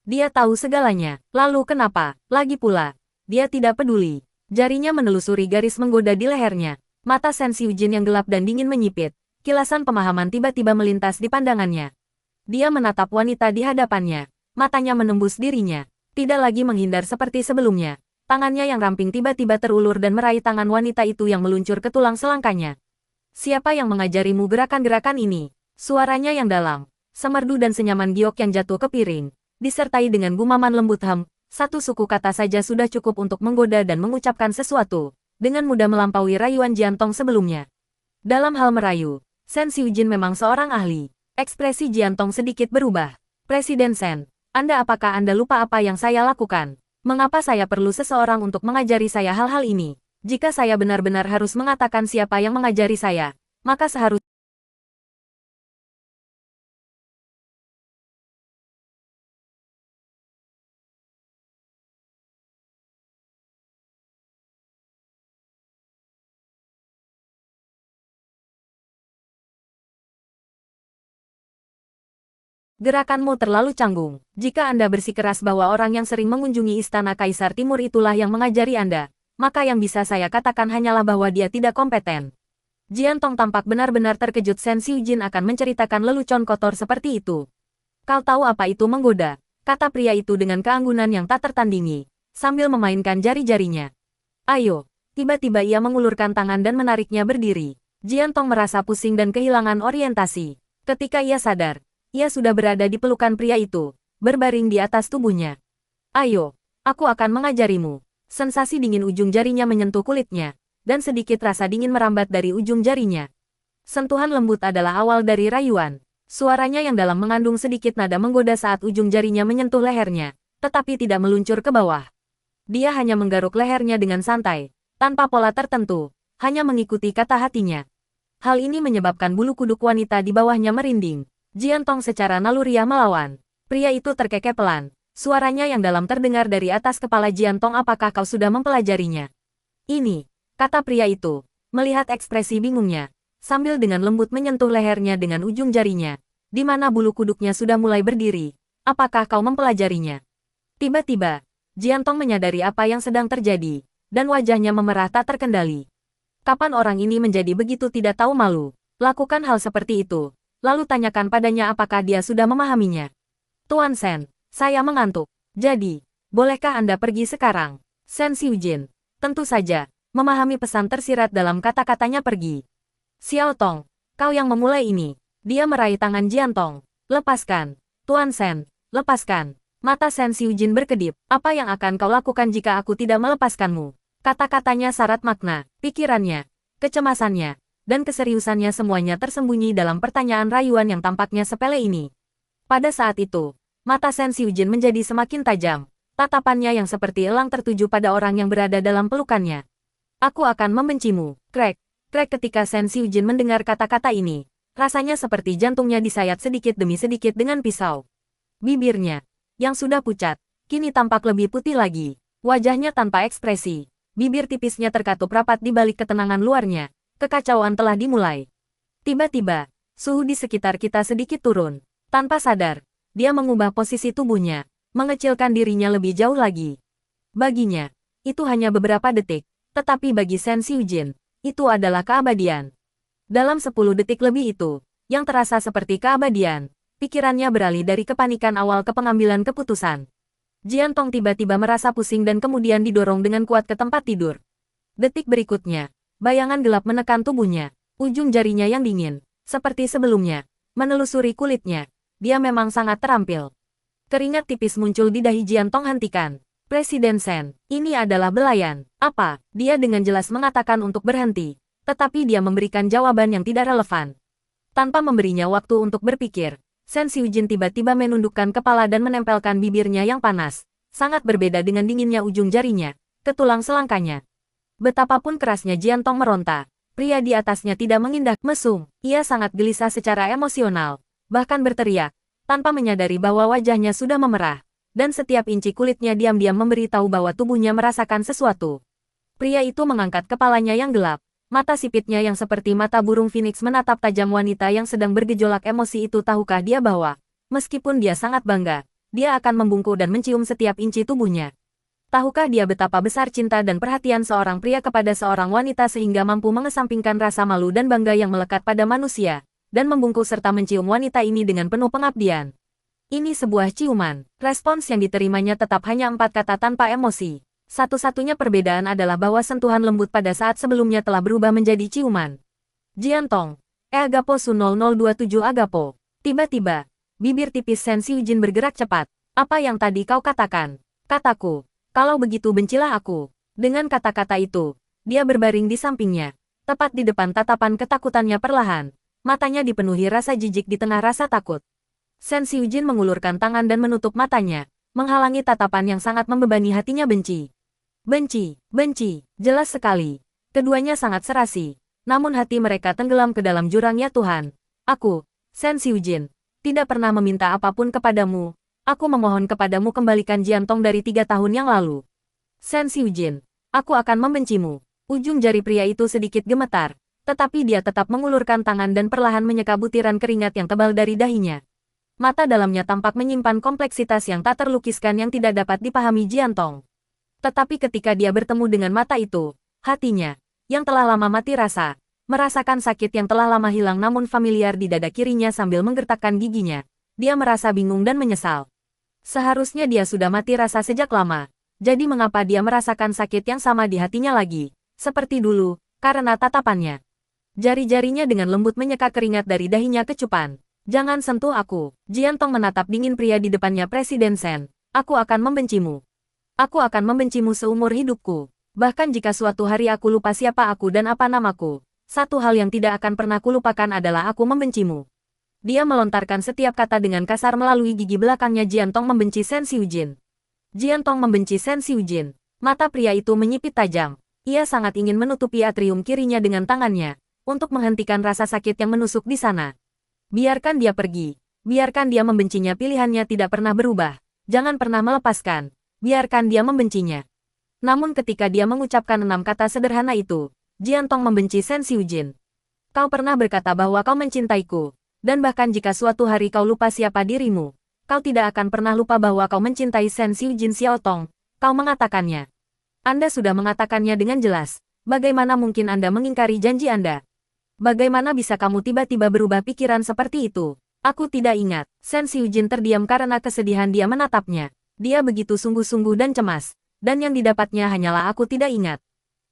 Dia tahu segalanya, lalu kenapa? Lagi pula, dia tidak peduli. Jarinya menelusuri garis menggoda di lehernya. Mata Sen Xiujin yang gelap dan dingin menyipit. Kilasan pemahaman tiba-tiba melintas di pandangannya. Dia menatap wanita di hadapannya. Matanya menembus dirinya. Tidak lagi menghindar seperti sebelumnya. Tangannya yang ramping tiba-tiba terulur dan meraih tangan wanita itu yang meluncur ke tulang selangkanya. Siapa yang mengajarimu gerakan-gerakan ini? Suaranya yang dalam, semerdu dan senyaman giok yang jatuh ke piring, disertai dengan gumaman lembut satu suku kata saja sudah cukup untuk menggoda dan mengucapkan sesuatu, dengan mudah melampaui rayuan Jiantong sebelumnya. Dalam hal merayu, Sen Xiujin memang seorang ahli. Ekspresi Jiantong sedikit berubah. Presiden Sen, apakah Anda lupa apa yang saya lakukan? Mengapa saya perlu seseorang untuk mengajari saya hal-hal ini? Jika saya benar-benar harus mengatakan siapa yang mengajari saya, maka seharusnya gerakanmu terlalu canggung. Jika Anda bersikeras bahwa orang yang sering mengunjungi Istana Kaisar Timur itulah yang mengajari Anda, maka yang bisa saya katakan hanyalah bahwa dia tidak kompeten. Jiantong tampak benar-benar terkejut. Sen Xiujin akan menceritakan lelucon kotor seperti itu. Kau tahu apa itu menggoda? Kata pria itu dengan keanggunan yang tak tertandingi, sambil memainkan jari-jarinya. Ayo, tiba-tiba ia mengulurkan tangan dan menariknya berdiri. Jiantong merasa pusing dan kehilangan orientasi. Ketika ia sadar, ia sudah berada di pelukan pria itu, berbaring di atas tubuhnya. Ayo, aku akan mengajarimu. Sensasi dingin ujung jarinya menyentuh kulitnya, dan sedikit rasa dingin merambat dari ujung jarinya. Sentuhan lembut adalah awal dari rayuan. Suaranya yang dalam mengandung sedikit nada menggoda saat ujung jarinya menyentuh lehernya, tetapi tidak meluncur ke bawah. Dia hanya menggaruk lehernya dengan santai, tanpa pola tertentu, hanya mengikuti kata hatinya. Hal ini menyebabkan bulu kuduk wanita di bawahnya merinding. Jiantong secara naluriah melawan. Pria itu terkekeh pelan. Suaranya yang dalam terdengar dari atas kepala Jiantong. Apakah kau sudah mempelajarinya? Ini, kata pria itu, melihat ekspresi bingungnya, sambil dengan lembut menyentuh lehernya dengan ujung jarinya, di mana bulu kuduknya sudah mulai berdiri. Apakah kau mempelajarinya? Tiba-tiba, Jiantong menyadari apa yang sedang terjadi, dan wajahnya memerah tak terkendali. Kapan orang ini menjadi begitu tidak tahu malu? Lakukan hal seperti itu. Lalu tanyakan padanya apakah dia sudah memahaminya. Tuan Sen, saya mengantuk. Jadi, bolehkah Anda pergi sekarang? Sen Xiujin, tentu saja, memahami pesan tersirat dalam kata-katanya pergi. Xiao Tong, kau yang memulai ini. Dia meraih tangan Jiantong. Lepaskan. Tuan Sen, lepaskan. Mata Sen Xiujin berkedip. Apa yang akan kau lakukan jika aku tidak melepaskanmu? Kata-katanya syarat makna, pikirannya, kecemasannya, dan keseriusannya semuanya tersembunyi dalam pertanyaan rayuan yang tampaknya sepele ini. Pada saat itu, mata Sen Xiujin menjadi semakin tajam, tatapannya yang seperti elang tertuju pada orang yang berada dalam pelukannya. Aku akan membencimu, krek. Krek ketika Sen Xiujin mendengar kata-kata ini, rasanya seperti jantungnya disayat sedikit demi sedikit dengan pisau. Bibirnya, yang sudah pucat, kini tampak lebih putih lagi. Wajahnya tanpa ekspresi, bibir tipisnya terkatup rapat di balik ketenangan luarnya. Kekacauan telah dimulai. Tiba-tiba, suhu di sekitar kita sedikit turun. Tanpa sadar, dia mengubah posisi tubuhnya, mengecilkan dirinya lebih jauh lagi. Baginya, itu hanya beberapa detik, tetapi bagi Shen Xiujin, itu adalah keabadian. Dalam 10 detik lebih itu, yang terasa seperti keabadian, pikirannya beralih dari kepanikan awal ke pengambilan keputusan. Jian Tong tiba-tiba merasa pusing dan kemudian didorong dengan kuat ke tempat tidur. Detik berikutnya, bayangan gelap menekan tubuhnya, ujung jarinya yang dingin, seperti sebelumnya, menelusuri kulitnya. Dia memang sangat terampil. Keringat tipis muncul di dahi Jian Tong. Hentikan. Presiden Shen, ini adalah belayan. Apa? Dia dengan jelas mengatakan untuk berhenti, tetapi dia memberikan jawaban yang tidak relevan. Tanpa memberinya waktu untuk berpikir, Shen Xiujin tiba-tiba menundukkan kepala dan menempelkan bibirnya yang panas. Sangat berbeda dengan dinginnya ujung jarinya, ke tulang selangkanya. Betapapun kerasnya Jian Tong meronta, pria di atasnya tidak mengindak mesum. Ia sangat gelisah secara emosional, bahkan berteriak, tanpa menyadari bahwa wajahnya sudah memerah. Dan setiap inci kulitnya diam-diam memberitahu bahwa tubuhnya merasakan sesuatu. Pria itu mengangkat kepalanya yang gelap, mata sipitnya yang seperti mata burung phoenix menatap tajam wanita yang sedang bergejolak emosi itu. Tahukah dia bahwa, meskipun dia sangat bangga, dia akan membungkuk dan mencium setiap inci tubuhnya. Tahukah dia betapa besar cinta dan perhatian seorang pria kepada seorang wanita sehingga mampu mengesampingkan rasa malu dan bangga yang melekat pada manusia, dan membungkuk serta mencium wanita ini dengan penuh pengabdian. Ini sebuah ciuman. Respons yang diterimanya tetap hanya 4 kata tanpa emosi. Satu-satunya perbedaan adalah bahwa sentuhan lembut pada saat sebelumnya telah berubah menjadi ciuman. Jian Tong, Agapo Su 0027 Agapo. Tiba-tiba, bibir tipis Shen Xiujin bergerak cepat. Apa yang tadi kau katakan? Kataku, kalau begitu bencilah aku. Dengan kata-kata itu, dia berbaring di sampingnya, tepat di depan tatapan ketakutannya perlahan. Matanya dipenuhi rasa jijik di tengah rasa takut. Shen Xiujin mengulurkan tangan dan menutup matanya, menghalangi tatapan yang sangat membebani hatinya. Benci. Benci, benci, jelas sekali. Keduanya sangat serasi, namun hati mereka tenggelam ke dalam jurang. Ya Tuhan, aku, Shen Xiujin, tidak pernah meminta apapun kepadamu. Aku memohon kepadamu kembalikan Jian Tong dari 3 tahun yang lalu. Shen Xiujin, aku akan membencimu. Ujung jari pria itu sedikit gemetar, tetapi dia tetap mengulurkan tangan dan perlahan menyeka butiran keringat yang tebal dari dahinya. Mata dalamnya tampak menyimpan kompleksitas yang tak terlukiskan yang tidak dapat dipahami Jian Tong. Tetapi ketika dia bertemu dengan mata itu, hatinya, yang telah lama mati rasa, merasakan sakit yang telah lama hilang namun familiar di dada kirinya. Sambil menggertakkan giginya, dia merasa bingung dan menyesal. Seharusnya dia sudah mati rasa sejak lama, jadi mengapa dia merasakan sakit yang sama di hatinya lagi, seperti dulu, karena tatapannya. Jari-jarinya dengan lembut menyeka keringat dari dahinya kecupan. Jangan sentuh aku. Jian Tong menatap dingin pria di depannya. Presiden Shen, aku akan membencimu. Aku akan membencimu seumur hidupku. Bahkan jika suatu hari aku lupa siapa aku dan apa namaku, satu hal yang tidak akan pernah kulupakan adalah aku membencimu. Dia melontarkan setiap kata dengan kasar melalui gigi belakangnya. Jian Tong membenci Shen Xiujin. Jian Tong membenci Shen Xiujin. Mata pria itu menyipit tajam. Ia sangat ingin menutupi atrium kirinya dengan tangannya, untuk menghentikan rasa sakit yang menusuk di sana. Biarkan dia pergi. Biarkan dia membencinya. Pilihannya tidak pernah berubah. Jangan pernah melepaskan. Biarkan dia membencinya. Namun ketika dia mengucapkan 6 kata sederhana itu, Jian Tong membenci Shen Xiujin. Kau pernah berkata bahwa kau mencintaiku. Dan bahkan jika suatu hari kau lupa siapa dirimu, kau tidak akan pernah lupa bahwa kau mencintai Shen Xiujin. Xiao Tong, kau mengatakannya. Anda sudah mengatakannya dengan jelas. Bagaimana mungkin Anda mengingkari janji Anda? Bagaimana bisa kamu tiba-tiba berubah pikiran seperti itu? Aku tidak ingat. Shen Xiujin terdiam karena kesedihan. Dia menatapnya. Dia begitu sungguh-sungguh dan cemas. Dan yang didapatnya hanyalah aku tidak ingat.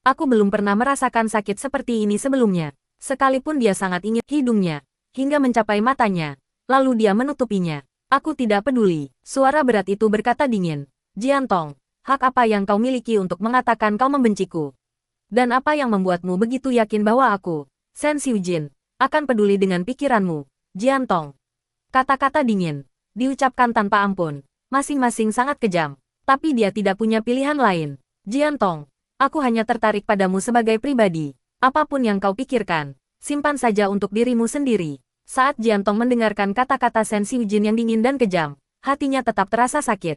Aku belum pernah merasakan sakit seperti ini sebelumnya. Sekalipun dia sangat ingin hidungnya, hingga mencapai matanya. Lalu dia menutupinya. Aku tidak peduli. Suara berat itu berkata dingin. Jian Tong, hak apa yang kau miliki untuk mengatakan kau membenciku? Dan apa yang membuatmu begitu yakin bahwa aku, Shen Xiujin, akan peduli dengan pikiranmu? Jian Tong. Kata-kata dingin, diucapkan tanpa ampun, masing-masing sangat kejam. Tapi dia tidak punya pilihan lain. Jian Tong, aku hanya tertarik padamu sebagai pribadi. Apapun yang kau pikirkan, simpan saja untuk dirimu sendiri. Saat Jian Tong mendengarkan kata-kata Shen Xiujin yang dingin dan kejam, hatinya tetap terasa sakit.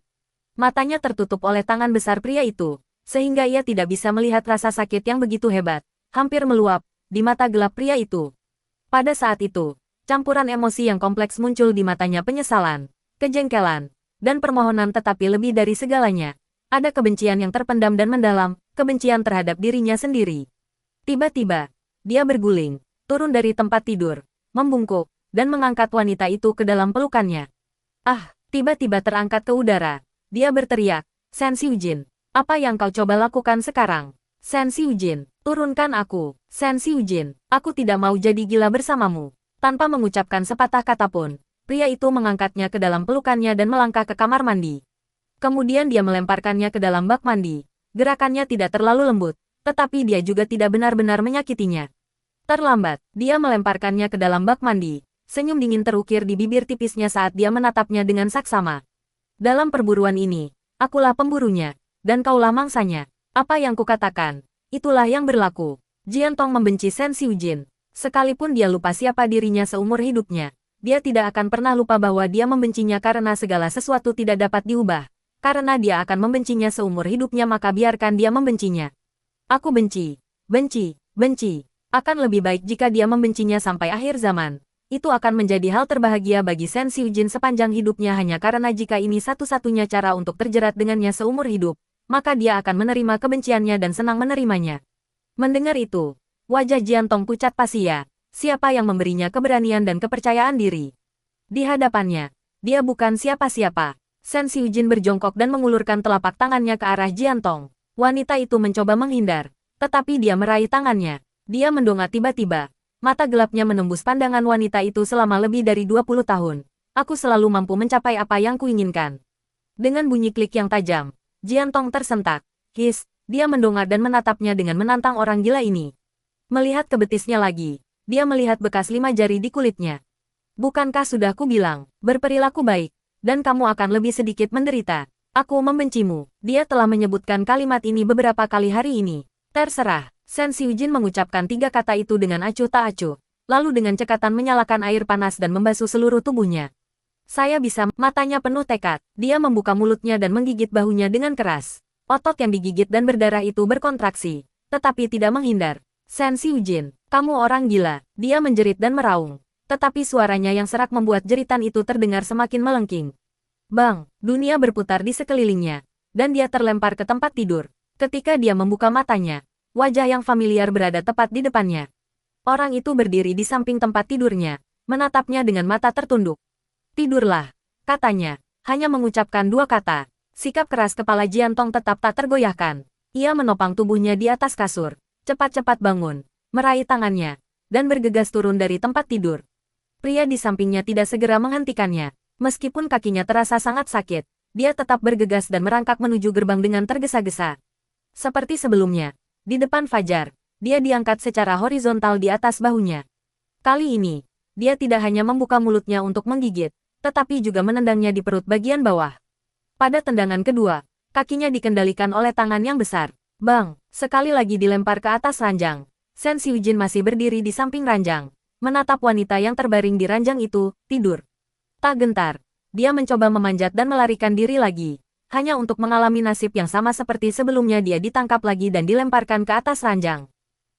Matanya tertutup oleh tangan besar pria itu, sehingga ia tidak bisa melihat rasa sakit yang begitu hebat, hampir meluap, di mata gelap pria itu. Pada saat itu, Campuran emosi yang kompleks muncul di matanya, penyesalan, kejengkelan, dan permohonan, tetapi lebih dari segalanya, ada kebencian yang terpendam dan mendalam, kebencian terhadap dirinya sendiri. Tiba-tiba, dia berguling, turun dari tempat tidur, membungkuk, dan mengangkat wanita itu ke dalam pelukannya. Ah, tiba-tiba terangkat ke udara. Dia berteriak, Shen Xiujin, apa yang kau coba lakukan sekarang? Shen Xiujin, turunkan aku. Shen Xiujin, aku tidak mau jadi gila bersamamu. Tanpa mengucapkan sepatah kata pun, pria itu mengangkatnya ke dalam pelukannya dan melangkah ke kamar mandi. Kemudian dia melemparkannya ke dalam bak mandi. Gerakannya tidak terlalu lembut, tetapi dia juga tidak benar-benar menyakitinya. Terlambat, dia melemparkannya ke dalam bak mandi. Senyum dingin terukir di bibir tipisnya saat dia menatapnya dengan saksama. Dalam perburuan ini, akulah pemburunya, dan kaulah mangsanya. Apa yang kukatakan, itulah yang berlaku. Jian Tong membenci Shen Xiujin. Sekalipun dia lupa siapa dirinya seumur hidupnya, dia tidak akan pernah lupa bahwa dia membencinya karena segala sesuatu tidak dapat diubah. Karena dia akan membencinya seumur hidupnya, maka biarkan dia membencinya. Aku benci, benci, benci. Akan lebih baik jika dia membencinya sampai akhir zaman. Itu akan menjadi hal terbahagia bagi Shen Xiujin sepanjang hidupnya, hanya karena jika ini satu-satunya cara untuk terjerat dengannya seumur hidup, maka dia akan menerima kebenciannya dan senang menerimanya. Mendengar itu, wajah Jian Tong pucat pasia. Siapa yang memberinya keberanian dan kepercayaan diri? Di hadapannya, dia bukan siapa-siapa. Shen Xiujin berjongkok dan mengulurkan telapak tangannya ke arah Jian Tong. Wanita itu mencoba menghindar, tetapi dia meraih tangannya. Dia mendongak tiba-tiba. Mata gelapnya menembus pandangan wanita itu selama lebih dari 20 tahun. Aku selalu mampu mencapai apa yang kuinginkan. Dengan bunyi klik yang tajam, Jian Tong tersentak. His, dia mendongak dan menatapnya dengan menantang orang gila ini. Melihat ke betisnya lagi, dia melihat bekas 5 jari di kulitnya. Bukankah sudah kubilang, berperilaku baik, dan kamu akan lebih sedikit menderita. Aku membencimu. Dia telah menyebutkan kalimat ini beberapa kali hari ini. Terserah. Shen Xiujin mengucapkan 3 kata itu dengan acuh tak acuh, lalu dengan cekatan menyalakan air panas dan membasuh seluruh tubuhnya. Saya bisa, matanya penuh tekad. Dia membuka mulutnya dan menggigit bahunya dengan keras. Otot yang digigit dan berdarah itu berkontraksi, tetapi tidak menghindar. Shen Xiujin, kamu orang gila. Dia menjerit dan meraung. Tetapi suaranya yang serak membuat jeritan itu terdengar semakin melengking. Bang, dunia berputar di sekelilingnya, dan dia terlempar ke tempat tidur. Ketika dia membuka matanya, wajah yang familiar berada tepat di depannya. Orang itu berdiri di samping tempat tidurnya, menatapnya dengan mata tertunduk. Tidurlah, katanya, hanya mengucapkan 2 kata. Sikap keras kepala Jian Tong tetap tak tergoyahkan. Ia menopang tubuhnya di atas kasur, cepat-cepat bangun, meraih tangannya, dan bergegas turun dari tempat tidur. Pria di sampingnya tidak segera menghentikannya. Meskipun kakinya terasa sangat sakit, dia tetap bergegas dan merangkak menuju gerbang dengan tergesa-gesa. Seperti sebelumnya, di depan Fajar, dia diangkat secara horizontal di atas bahunya. Kali ini, dia tidak hanya membuka mulutnya untuk menggigit, tetapi juga menendangnya di perut bagian bawah. Pada tendangan kedua, kakinya dikendalikan oleh tangan yang besar. Bang, sekali lagi dilempar ke atas ranjang. Shen Xiujin masih berdiri di samping ranjang, menatap wanita yang terbaring di ranjang itu, tidur. Tak gentar, dia mencoba memanjat dan melarikan diri lagi, hanya untuk mengalami nasib yang sama seperti sebelumnya. Dia ditangkap lagi dan dilemparkan ke atas ranjang.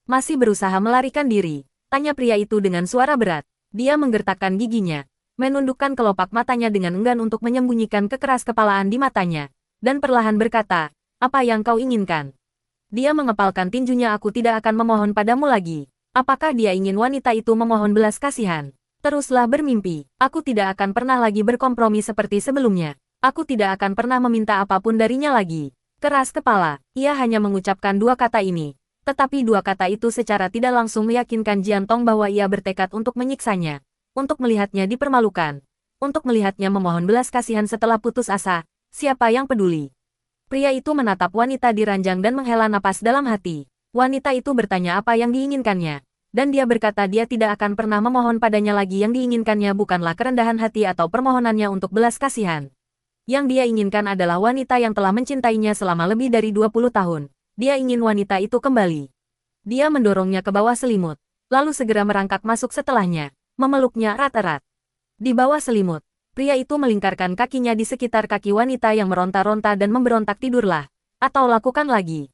Masih berusaha melarikan diri, tanya pria itu dengan suara berat. Dia menggertakkan giginya, menundukkan kelopak matanya dengan enggan untuk menyembunyikan kekeras kepalaan di matanya, dan perlahan berkata, apa yang kau inginkan? Dia mengepalkan tinjunya. Aku tidak akan memohon padamu lagi. Apakah dia ingin wanita itu memohon belas kasihan? Teruslah bermimpi. Aku tidak akan pernah lagi berkompromi seperti sebelumnya. Aku tidak akan pernah meminta apapun darinya lagi. Keras kepala, ia hanya mengucapkan 2 kata ini. Tetapi 2 kata itu secara tidak langsung meyakinkan Jian Tong bahwa ia bertekad untuk menyiksanya. Untuk melihatnya dipermalukan. Untuk melihatnya memohon belas kasihan setelah putus asa. Siapa yang peduli? Pria itu menatap wanita di ranjang dan menghela napas dalam hati. Wanita itu bertanya apa yang diinginkannya. Dan dia berkata dia tidak akan pernah memohon padanya lagi. Yang diinginkannya bukanlah kerendahan hati atau permohonannya untuk belas kasihan. Yang dia inginkan adalah wanita yang telah mencintainya selama lebih dari 20 tahun. Dia ingin wanita itu kembali. Dia mendorongnya ke bawah selimut, lalu segera merangkak masuk setelahnya, memeluknya erat-erat. Di bawah selimut, pria itu melingkarkan kakinya di sekitar kaki wanita yang meronta-ronta dan memberontak. Tidurlah, atau lakukan lagi.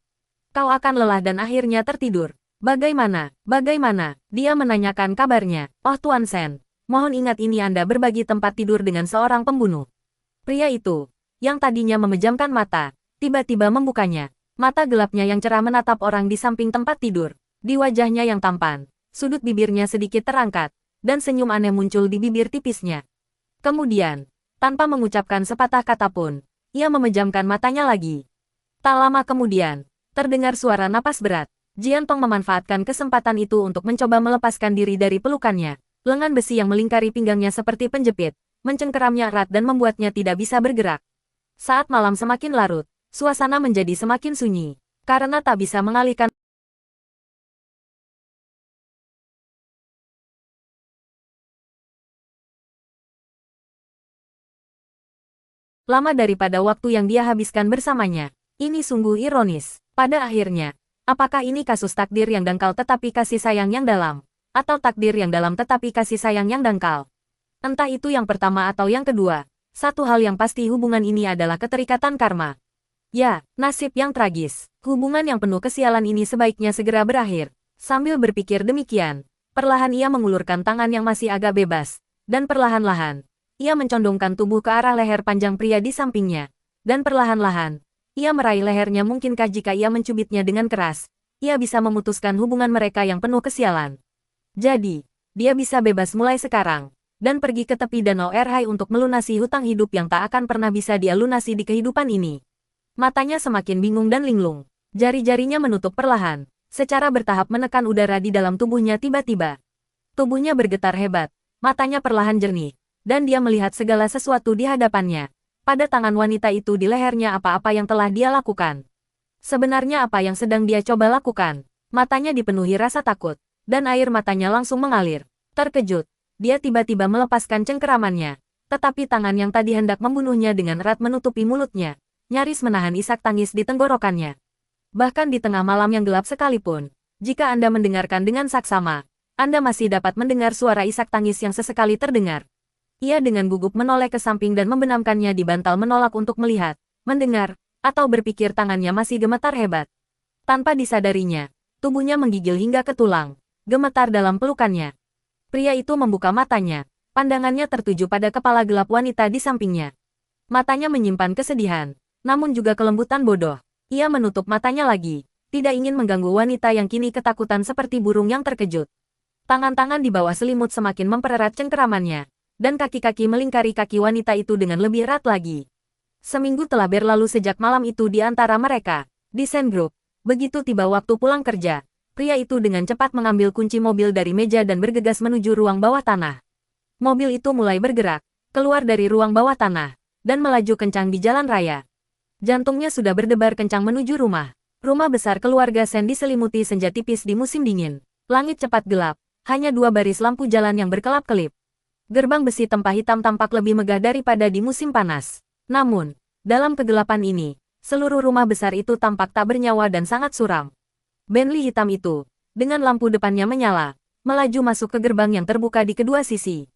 Kau akan lelah dan akhirnya tertidur. Bagaimana? Bagaimana? Dia menanyakan kabarnya. Oh Tuan Shen, Mohon ingat ini Anda berbagi tempat tidur dengan seorang pembunuh. Pria itu, yang tadinya memejamkan mata, tiba-tiba membukanya. Mata gelapnya yang cerah menatap orang di samping tempat tidur. Di wajahnya yang tampan, sudut bibirnya sedikit terangkat, dan senyum aneh muncul di bibir tipisnya. Kemudian, tanpa mengucapkan sepatah kata pun, ia memejamkan matanya lagi. Tak lama kemudian, terdengar suara napas berat. Jian Tong memanfaatkan kesempatan itu untuk mencoba melepaskan diri dari pelukannya. Lengan besi yang melingkari pinggangnya seperti penjepit, mencengkeramnya erat dan membuatnya tidak bisa bergerak. Saat malam semakin larut, suasana menjadi semakin sunyi, karena tak bisa mengalihkan. Lama daripada waktu yang dia habiskan bersamanya. Ini sungguh ironis. Pada akhirnya, apakah ini kasus takdir yang dangkal tetapi kasih sayang yang dalam? Atau takdir yang dalam tetapi kasih sayang yang dangkal? Entah itu yang pertama atau yang kedua. Satu hal yang pasti hubungan ini adalah keterikatan karma. Ya, nasib yang tragis. Hubungan yang penuh kesialan ini sebaiknya segera berakhir. Sambil berpikir demikian, perlahan ia mengulurkan tangan yang masih agak bebas. Dan perlahan-lahan, ia mencondongkan tubuh ke arah leher panjang pria di sampingnya. Dan perlahan-lahan, ia meraih lehernya. Mungkinkah jika ia mencubitnya dengan keras, ia bisa memutuskan hubungan mereka yang penuh kesialan. Jadi, dia bisa bebas mulai sekarang, dan pergi ke tepi danau Erhai untuk melunasi hutang hidup yang tak akan pernah bisa dia lunasi di kehidupan ini. Matanya semakin bingung dan linglung. Jari-jarinya menutup perlahan, secara bertahap menekan udara di dalam tubuhnya. Tiba-tiba, tubuhnya bergetar hebat, matanya perlahan jernih, dan dia melihat segala sesuatu di hadapannya. Pada tangan wanita itu di lehernya apa-apa yang telah dia lakukan. Sebenarnya apa yang sedang dia coba lakukan? Matanya dipenuhi rasa takut, dan air matanya langsung mengalir. Terkejut, dia tiba-tiba melepaskan cengkeramannya. Tetapi tangan yang tadi hendak membunuhnya dengan erat menutupi mulutnya, nyaris menahan isak tangis di tenggorokannya. Bahkan di tengah malam yang gelap sekalipun, jika Anda mendengarkan dengan saksama, Anda masih dapat mendengar suara isak tangis yang sesekali terdengar. Ia dengan gugup menoleh ke samping dan membenamkannya di bantal menolak untuk melihat, mendengar, atau berpikir. Tangannya masih gemetar hebat. Tanpa disadarinya, tubuhnya menggigil hingga ke tulang, gemetar dalam pelukannya. Pria itu membuka matanya, pandangannya tertuju pada kepala gelap wanita di sampingnya. Matanya menyimpan kesedihan, namun juga kelembutan bodoh. Ia menutup matanya lagi, tidak ingin mengganggu wanita yang kini ketakutan seperti burung yang terkejut. Tangan-tangan di bawah selimut semakin mempererat cengkeramannya, dan kaki-kaki melingkari kaki wanita itu dengan lebih erat lagi. Seminggu telah berlalu sejak malam itu di antara mereka, di Sand Group. Begitu tiba waktu pulang kerja, pria itu dengan cepat mengambil kunci mobil dari meja dan bergegas menuju ruang bawah tanah. Mobil itu mulai bergerak, keluar dari ruang bawah tanah, dan melaju kencang di jalan raya. Jantungnya sudah berdebar kencang menuju rumah. Rumah besar keluarga Sen diselimuti senja tipis di musim dingin. Langit cepat gelap, hanya 2 baris lampu jalan yang berkelap-kelip. Gerbang besi tempah hitam tampak lebih megah daripada di musim panas. Namun, dalam kegelapan ini, seluruh rumah besar itu tampak tak bernyawa dan sangat suram. Bentley hitam itu, dengan lampu depannya menyala, melaju masuk ke gerbang yang terbuka di kedua sisi.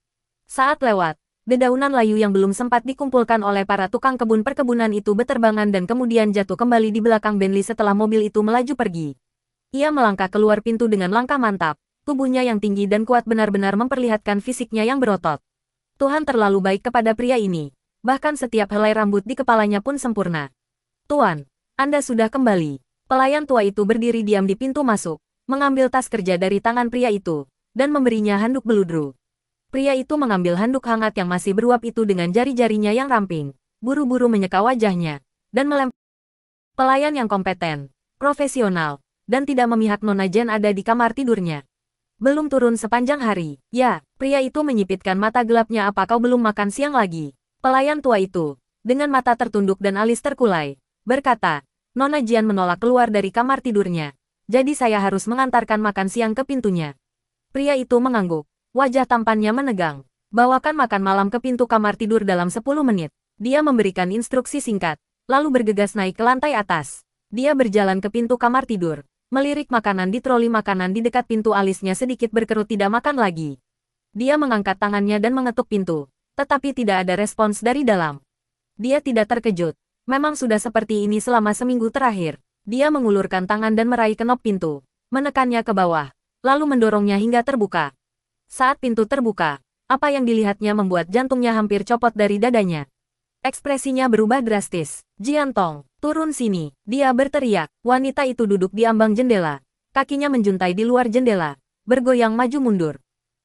Saat lewat, dedaunan layu yang belum sempat dikumpulkan oleh para tukang kebun perkebunan itu beterbangan dan kemudian jatuh kembali di belakang Bentley setelah mobil itu melaju pergi. Ia melangkah keluar pintu dengan langkah mantap, tubuhnya yang tinggi dan kuat benar-benar memperlihatkan fisiknya yang berotot. Tuhan terlalu baik kepada pria ini, bahkan setiap helai rambut di kepalanya pun sempurna. Tuan, Anda sudah kembali. Pelayan tua itu berdiri diam di pintu masuk, mengambil tas kerja dari tangan pria itu, dan memberinya handuk beludru. Pria itu mengambil handuk hangat yang masih beruap itu dengan jari-jarinya yang ramping, buru-buru menyeka wajahnya, dan melempar. Pelayan yang kompeten, profesional, dan tidak memihak Nona Jen ada di kamar tidurnya. Belum turun sepanjang hari. Ya, pria itu menyipitkan mata gelapnya. Apa kau belum makan siang lagi? Pelayan tua itu, dengan mata tertunduk dan alis terkulai, berkata. Nona Jian menolak keluar dari kamar tidurnya. Jadi saya harus mengantarkan makan siang ke pintunya. Pria itu mengangguk. Wajah tampannya menegang. Bawakan makan malam ke pintu kamar tidur dalam 10 menit. Dia memberikan instruksi singkat, lalu bergegas naik ke lantai atas. Dia berjalan ke pintu kamar tidur, melirik makanan di troli makanan di dekat pintu. Alisnya sedikit berkerut. Tidak makan lagi. Dia mengangkat tangannya dan mengetuk pintu, tetapi tidak ada respons dari dalam. Dia tidak terkejut. Memang sudah seperti ini selama seminggu terakhir. Dia mengulurkan tangan dan meraih kenop pintu, menekannya ke bawah, lalu mendorongnya hingga terbuka. Saat pintu terbuka, Apa yang dilihatnya membuat jantungnya hampir copot dari dadanya. Ekspresinya berubah drastis. Jiantong, turun sini. Dia berteriak. Wanita itu duduk di ambang jendela. Kakinya menjuntai di luar jendela. Bergoyang maju mundur.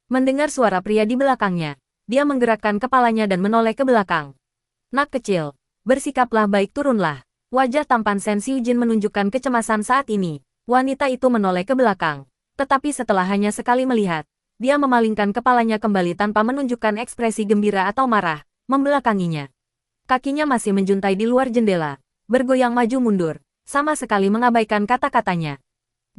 Mendengar suara pria di belakangnya, dia menggerakkan kepalanya dan menoleh ke belakang. Nak kecil, bersikaplah baik, turunlah. Wajah tampan Shen Xiujin menunjukkan kecemasan saat ini. Wanita itu menoleh ke belakang. Tetapi setelah hanya sekali melihat, dia memalingkan kepalanya kembali tanpa menunjukkan ekspresi gembira atau marah, membelakanginya. Kakinya masih menjuntai di luar jendela, bergoyang maju mundur, sama sekali mengabaikan kata-katanya.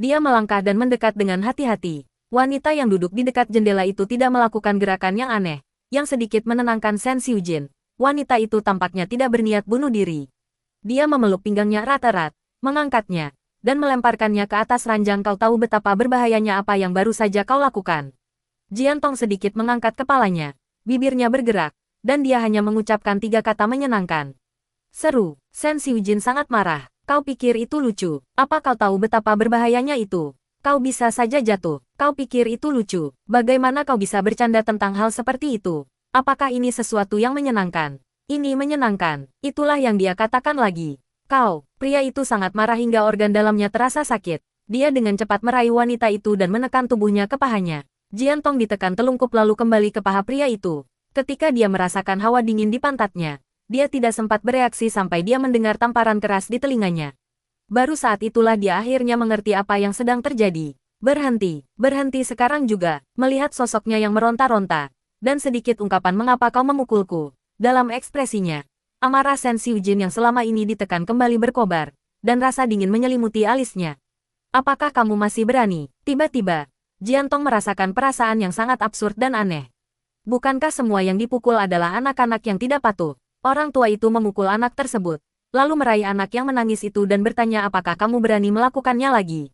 Dia melangkah dan mendekat dengan hati-hati. Wanita yang duduk di dekat jendela itu tidak melakukan gerakan yang aneh, yang sedikit menenangkan Shen Xiujin. Wanita itu tampaknya tidak berniat bunuh diri. Dia memeluk pinggangnya erat-erat, mengangkatnya, dan melemparkannya ke atas ranjang. Kau tahu betapa berbahayanya apa yang baru saja kau lakukan. Jiantong sedikit mengangkat kepalanya, bibirnya bergerak, dan dia hanya mengucapkan 3 kata menyenangkan. Seru, Shen Xiujin sangat marah. Kau pikir itu lucu? Apa kau tahu betapa berbahayanya itu? Kau bisa saja jatuh. Kau pikir itu lucu? Bagaimana kau bisa bercanda tentang hal seperti itu? Apakah ini sesuatu yang menyenangkan? Ini menyenangkan. Itulah yang dia katakan lagi. Kau, pria itu sangat marah hingga organ dalamnya terasa sakit. Dia dengan cepat meraih wanita itu dan menekan tubuhnya ke pahanya. Jiantong ditekan telungkup lalu kembali ke paha pria itu. Ketika dia merasakan hawa dingin di pantatnya, dia tidak sempat bereaksi sampai dia mendengar tamparan keras di telinganya. Baru saat itulah dia akhirnya mengerti apa yang sedang terjadi. Berhenti, berhenti sekarang juga, melihat sosoknya yang meronta-ronta, dan sedikit ungkapan mengapa kau memukulku. Dalam ekspresinya, amarah Shen Xiujin yang selama ini ditekan kembali berkobar, dan rasa dingin menyelimuti alisnya. Apakah kamu masih berani? Tiba-tiba, Jiantong merasakan perasaan yang sangat absurd dan aneh. Bukankah semua yang dipukul adalah anak-anak yang tidak patuh? Orang tua itu memukul anak tersebut, lalu meraih anak yang menangis itu dan bertanya apakah kamu berani melakukannya lagi?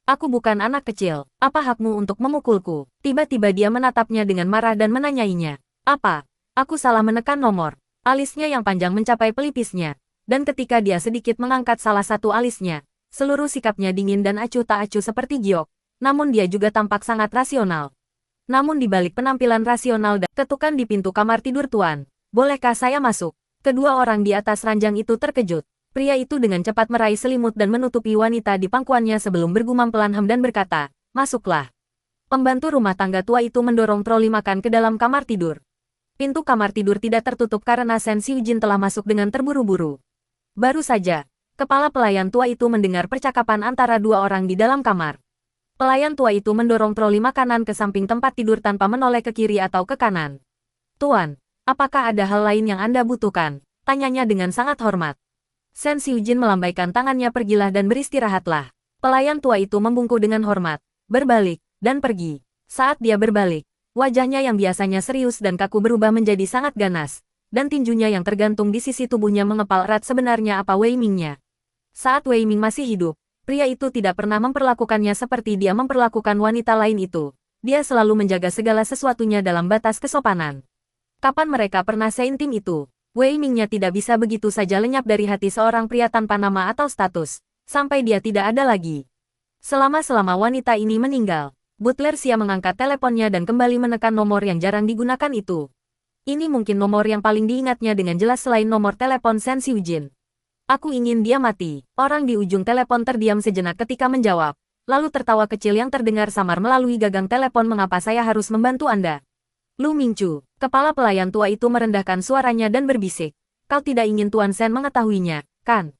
Aku bukan anak kecil, apa hakmu untuk memukulku? Tiba-tiba dia menatapnya dengan marah dan menanyainya. Apa? Aku salah menekan nomor. Alisnya yang panjang mencapai pelipisnya, dan ketika dia sedikit mengangkat salah satu alisnya, seluruh sikapnya dingin dan acuh tak acuh seperti giok, namun dia juga tampak sangat rasional. Namun di balik penampilan rasional dan ketukan di pintu kamar tidur Tuan, bolehkah saya masuk? Kedua orang di atas ranjang itu terkejut. Pria itu dengan cepat meraih selimut dan menutupi wanita di pangkuannya sebelum bergumam pelan dan berkata, masuklah. Pembantu rumah tangga tua itu mendorong troli makan ke dalam kamar tidur. Pintu kamar tidur tidak tertutup karena Shen Xiujin telah masuk dengan terburu-buru. Baru saja, kepala pelayan tua itu mendengar percakapan antara 2 orang di dalam kamar. Pelayan tua itu mendorong troli makanan ke samping tempat tidur tanpa menoleh ke kiri atau ke kanan. Tuan, apakah ada hal lain yang Anda butuhkan? Tanyanya dengan sangat hormat. Shen Xiujin melambaikan tangannya, pergilah dan beristirahatlah. Pelayan tua itu membungkuk dengan hormat, berbalik, dan pergi. Saat dia berbalik, wajahnya yang biasanya serius dan kaku berubah menjadi sangat ganas, dan tinjunya yang tergantung di sisi tubuhnya mengepal erat. Sebenarnya apa Wei Mingnya? Saat Wei Ming masih hidup, pria itu tidak pernah memperlakukannya seperti dia memperlakukan wanita lain itu. Dia selalu menjaga segala sesuatunya dalam batas kesopanan. Kapan mereka pernah seintim itu? Wei Mingnya tidak bisa begitu saja lenyap dari hati seorang pria tanpa nama atau status, sampai dia tidak ada lagi. Selama wanita ini meninggal, Butler Xia mengangkat teleponnya dan kembali menekan nomor yang jarang digunakan itu. Ini mungkin nomor yang paling diingatnya dengan jelas selain nomor telepon Shen Xiujin. Aku ingin dia mati. Orang di ujung telepon terdiam sejenak ketika menjawab, lalu tertawa kecil yang terdengar samar melalui gagang telepon. Mengapa saya harus membantu Anda? Lu Mingchu, kepala pelayan tua itu merendahkan suaranya dan berbisik. Kau tidak ingin Tuan Shen mengetahuinya, kan?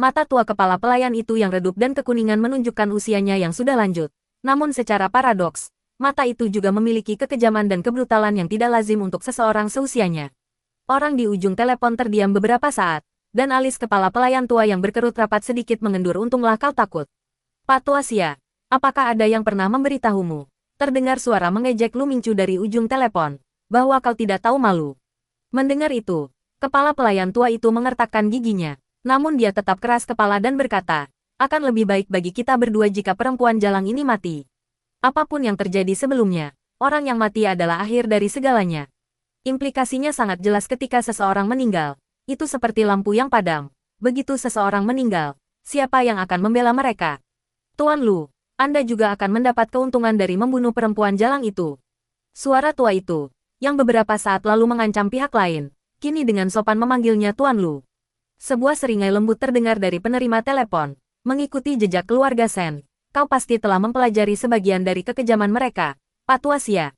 Mata tua kepala pelayan itu yang redup dan kekuningan menunjukkan usianya yang sudah lanjut. Namun secara paradoks, mata itu juga memiliki kekejaman dan kebrutalan yang tidak lazim untuk seseorang seusianya. Orang di ujung telepon terdiam beberapa saat, dan alis kepala pelayan tua yang berkerut rapat sedikit mengendur. Untunglah kau takut. Pak Tua Xia, apakah ada yang pernah memberitahumu? Terdengar suara mengejek Lu Mingchu dari ujung telepon, bahwa kau tidak tahu malu. Mendengar itu, kepala pelayan tua itu mengertakkan giginya, namun dia tetap keras kepala dan berkata, akan lebih baik bagi kita berdua jika perempuan jalang ini mati. Apapun yang terjadi sebelumnya, orang yang mati adalah akhir dari segalanya. Implikasinya sangat jelas ketika seseorang meninggal. Itu seperti lampu yang padam. Begitu seseorang meninggal, siapa yang akan membela mereka? Tuan Lu, Anda juga akan mendapat keuntungan dari membunuh perempuan jalang itu. Suara tua itu, yang beberapa saat lalu mengancam pihak lain, kini dengan sopan memanggilnya Tuan Lu. Sebuah seringai lembut terdengar dari penerima telepon. Mengikuti jejak keluarga Sen, kau pasti telah mempelajari sebagian dari kekejaman mereka, Patuasia.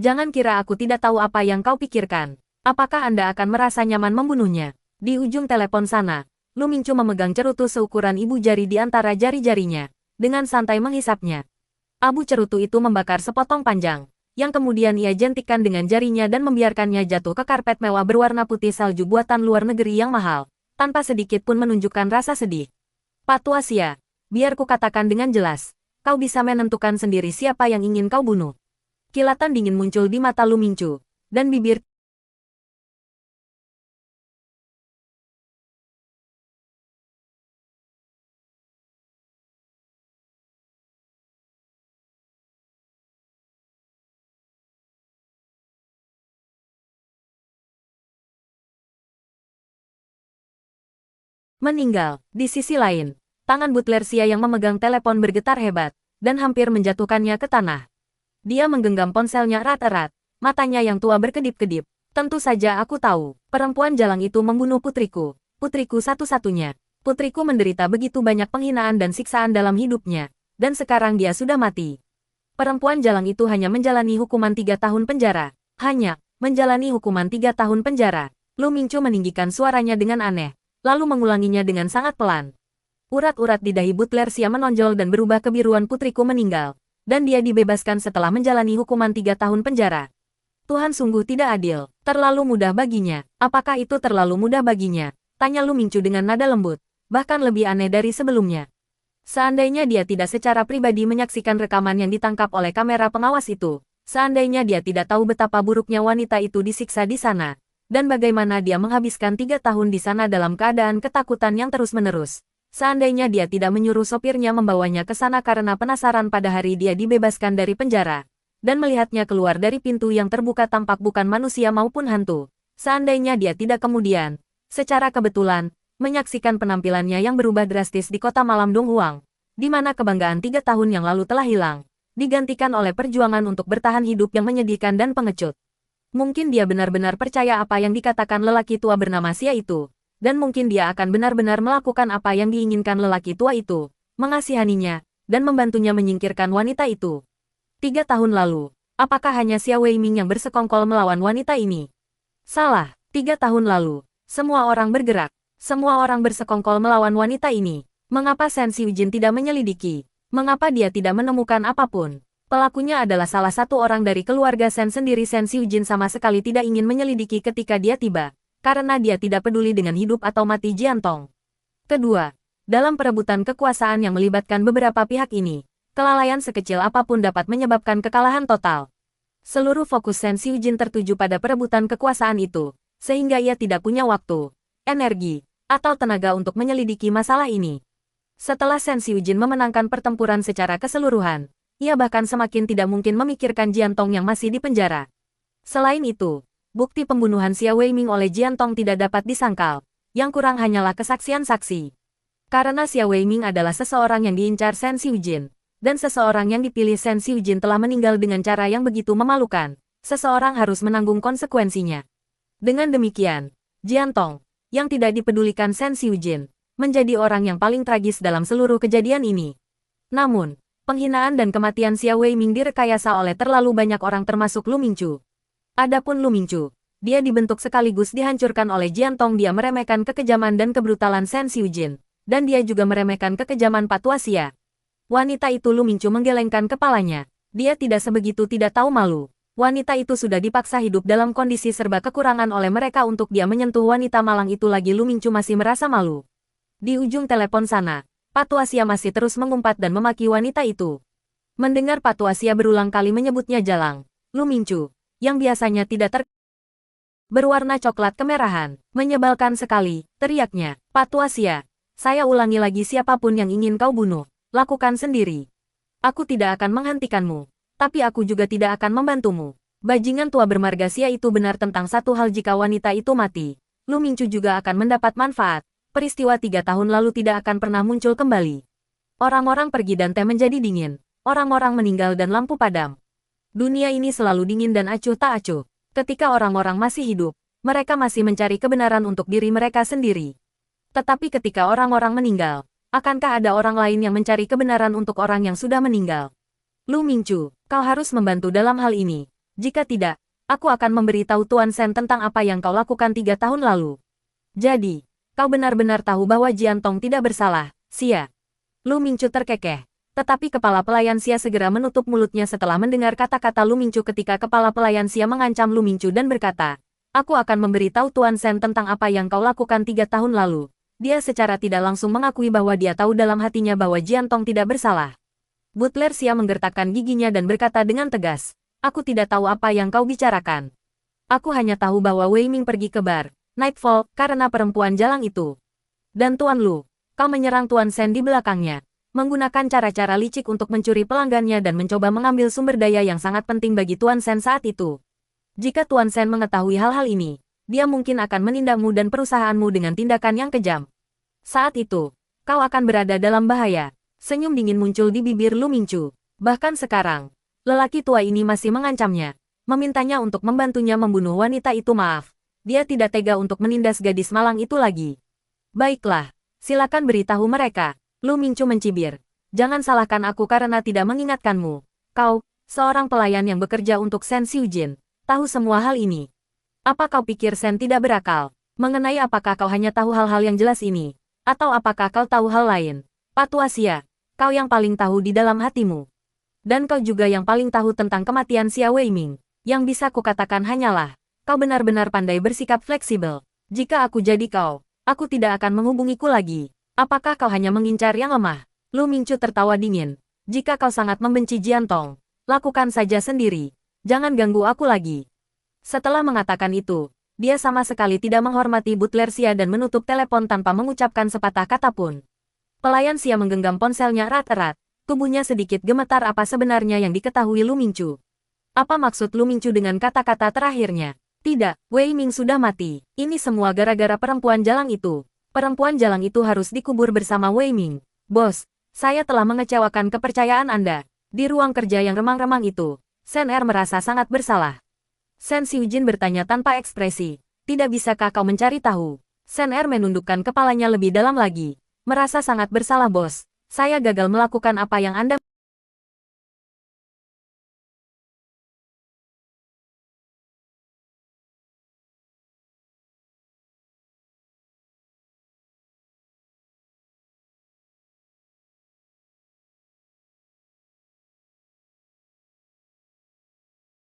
Jangan kira aku tidak tahu apa yang kau pikirkan. Apakah Anda akan merasa nyaman membunuhnya? Di ujung telepon sana, Lu Mingchu memegang cerutu seukuran ibu jari di antara jari-jarinya, dengan santai menghisapnya. Abu cerutu itu membakar sepotong panjang, yang kemudian ia jentikkan dengan jarinya dan membiarkannya jatuh ke karpet mewah berwarna putih salju buatan luar negeri yang mahal, tanpa sedikit pun menunjukkan rasa sedih. Patuasia, biar ku katakan dengan jelas, kau bisa menentukan sendiri siapa yang ingin kau bunuh. Kilatan dingin muncul di mata Lu Mingchu, dan bibir meninggal. Di sisi lain, tangan butler Xia yang memegang telepon bergetar hebat, dan hampir menjatuhkannya ke tanah. Dia menggenggam ponselnya erat-erat, matanya yang tua berkedip-kedip. Tentu saja aku tahu, perempuan jalang itu membunuh putriku satu-satunya. Putriku menderita begitu banyak penghinaan dan siksaan dalam hidupnya, dan sekarang dia sudah mati. Perempuan jalang itu hanya menjalani hukuman 3 tahun penjara. Hanya menjalani hukuman 3 tahun penjara. Lu Mingchu meninggikan suaranya dengan aneh, lalu mengulanginya dengan sangat pelan. Urat-urat di dahi butler Xia menonjol dan berubah kebiruan. Putriku meninggal, dan dia dibebaskan setelah menjalani hukuman 3 tahun penjara. Tuhan sungguh tidak adil, terlalu mudah baginya. Apakah itu terlalu mudah baginya? Tanya Lu Mingchu dengan nada lembut, bahkan lebih aneh dari sebelumnya. Seandainya dia tidak secara pribadi menyaksikan rekaman yang ditangkap oleh kamera pengawas itu, seandainya dia tidak tahu betapa buruknya wanita itu disiksa di sana, dan bagaimana dia menghabiskan 3 tahun di sana dalam keadaan ketakutan yang terus-menerus. Seandainya dia tidak menyuruh sopirnya membawanya ke sana karena penasaran pada hari dia dibebaskan dari penjara, dan melihatnya keluar dari pintu yang terbuka tampak bukan manusia maupun hantu. Seandainya dia tidak kemudian, secara kebetulan, menyaksikan penampilannya yang berubah drastis di kota malam Donghuang, di mana kebanggaan 3 tahun yang lalu telah hilang, digantikan oleh perjuangan untuk bertahan hidup yang menyedihkan dan pengecut. Mungkin dia benar-benar percaya apa yang dikatakan lelaki tua bernama Xia itu, dan mungkin dia akan benar-benar melakukan apa yang diinginkan lelaki tua itu, mengasihaninya, dan membantunya menyingkirkan wanita itu. 3 tahun lalu, apakah hanya Xia Weiming yang bersekongkol melawan wanita ini? Salah, 3 tahun lalu, semua orang bergerak, semua orang bersekongkol melawan wanita ini. Mengapa Shen Xiujin tidak menyelidiki? Mengapa dia tidak menemukan apapun? Pelakunya adalah salah satu orang dari keluarga Shen sendiri. Shen Xiujin sama sekali tidak ingin menyelidiki ketika dia tiba, karena dia tidak peduli dengan hidup atau mati Jiantong. Kedua, dalam perebutan kekuasaan yang melibatkan beberapa pihak ini, kelalaian sekecil apapun dapat menyebabkan kekalahan total. Seluruh fokus Shen Xiujin tertuju pada perebutan kekuasaan itu, sehingga ia tidak punya waktu, energi, atau tenaga untuk menyelidiki masalah ini. Setelah Shen Xiujin memenangkan pertempuran secara keseluruhan, ia bahkan semakin tidak mungkin memikirkan Jiantong yang masih di penjara. Selain itu, bukti pembunuhan Xia Weiming oleh Jiantong tidak dapat disangkal, yang kurang hanyalah kesaksian saksi. Karena Xia Weiming adalah seseorang yang diincar Shen Xiujin, dan seseorang yang dipilih Shen Xiujin telah meninggal dengan cara yang begitu memalukan, seseorang harus menanggung konsekuensinya. Dengan demikian, Jiantong, yang tidak dipedulikan Shen Xiujin, menjadi orang yang paling tragis dalam seluruh kejadian ini. Namun, penghinaan dan kematian Xia Weiming direkayasa oleh terlalu banyak orang termasuk Lu Mingchu. Adapun Lu Mingchu, dia dibentuk sekaligus dihancurkan oleh Jiantong. Dia meremehkan kekejaman dan kebrutalan Shen Xiujin, dan dia juga meremehkan kekejaman Patuasia. Wanita itu Lu Mingchu menggelengkan kepalanya. Dia tidak sebegitu tidak tahu malu. Wanita itu sudah dipaksa hidup dalam kondisi serba kekurangan oleh mereka untuk dia menyentuh wanita malang itu lagi. Lu Mingchu masih merasa malu. Di ujung telepon sana, Patuasia masih terus mengumpat dan memaki wanita itu. Mendengar Patuasia berulang kali menyebutnya jalang, Lu Mingchu, yang biasanya tidak berwarna coklat kemerahan, menyebalkan sekali, teriaknya. Patuasia, saya ulangi lagi, siapapun yang ingin kau bunuh, lakukan sendiri. Aku tidak akan menghentikanmu, tapi aku juga tidak akan membantumu. Bajingan tua bermarga Xia itu benar tentang satu hal, jika wanita itu mati, Lu Mingchu juga akan mendapat manfaat. Peristiwa 3 tahun lalu tidak akan pernah muncul kembali. Orang-orang pergi dan teh menjadi dingin. Orang-orang meninggal dan lampu padam. Dunia ini selalu dingin dan acuh tak acuh. Ketika orang-orang masih hidup, mereka masih mencari kebenaran untuk diri mereka sendiri. Tetapi ketika orang-orang meninggal, akankah ada orang lain yang mencari kebenaran untuk orang yang sudah meninggal? Lu Mingchu, kau harus membantu dalam hal ini. Jika tidak, aku akan memberitahu Tuan Shen tentang apa yang kau lakukan 3 tahun lalu. Jadi, kau benar-benar tahu bahwa Jian Tong tidak bersalah, Xia. Lu Mingchu terkekeh. Tetapi kepala pelayan Xia segera menutup mulutnya setelah mendengar kata-kata Lu Mingchu ketika kepala pelayan Xia mengancam Lu Mingchu dan berkata, aku akan memberitahu Tuan Shen tentang apa yang kau lakukan 3 tahun lalu. Dia secara tidak langsung mengakui bahwa dia tahu dalam hatinya bahwa Jian Tong tidak bersalah. Butler Xia menggertakkan giginya dan berkata dengan tegas, aku tidak tahu apa yang kau bicarakan. Aku hanya tahu bahwa Wei Ming pergi ke bar Nightfall karena perempuan jalang itu. Dan Tuan Lu, kau menyerang Tuan Shen di belakangnya, menggunakan cara-cara licik untuk mencuri pelanggannya dan mencoba mengambil sumber daya yang sangat penting bagi Tuan Shen saat itu. Jika Tuan Shen mengetahui hal-hal ini, dia mungkin akan menindakmu dan perusahaanmu dengan tindakan yang kejam. Saat itu, kau akan berada dalam bahaya. Senyum dingin muncul di bibir Lu Mingchu. Bahkan sekarang, lelaki tua ini masih mengancamnya, memintanya untuk membantunya membunuh wanita itu. Maaf, dia tidak tega untuk menindas gadis malang itu lagi. Baiklah, silakan beritahu mereka. Lu Mingchu mencibir. Jangan salahkan aku karena tidak mengingatkanmu. Kau, seorang pelayan yang bekerja untuk Shen Xiujin, tahu semua hal ini. Apa kau pikir Shen tidak berakal? Mengenai apakah kau hanya tahu hal-hal yang jelas ini? Atau apakah kau tahu hal lain? Patua Xia, kau yang paling tahu di dalam hatimu. Dan kau juga yang paling tahu tentang kematian Xia Weiming. Yang bisa kukatakan hanyalah, kau benar-benar pandai bersikap fleksibel. Jika aku jadi kau, aku tidak akan menghubungiku lagi. Apakah kau hanya mengincar yang lemah? Lu Mingchu tertawa dingin. Jika kau sangat membenci Jian Tong, lakukan saja sendiri. Jangan ganggu aku lagi. Setelah mengatakan itu, dia sama sekali tidak menghormati Butler Xia dan menutup telepon tanpa mengucapkan sepatah kata pun. Pelayan Xia menggenggam ponselnya erat-erat, tubuhnya sedikit gemetar. Apa sebenarnya yang diketahui Lu Mingchu? Apa maksud Lu Mingchu dengan kata-kata terakhirnya? Tidak, Wei Ming sudah mati. Ini semua gara-gara perempuan jalang itu. Perempuan jalang itu harus dikubur bersama Wei Ming. Bos, saya telah mengecewakan kepercayaan Anda. Di ruang kerja yang remang-remang itu, Shen Er merasa sangat bersalah. Shen Xiujin bertanya tanpa ekspresi. Tidak bisakah kau mencari tahu? Shen Er menundukkan kepalanya lebih dalam lagi. Merasa sangat bersalah bos. Saya gagal melakukan apa yang Anda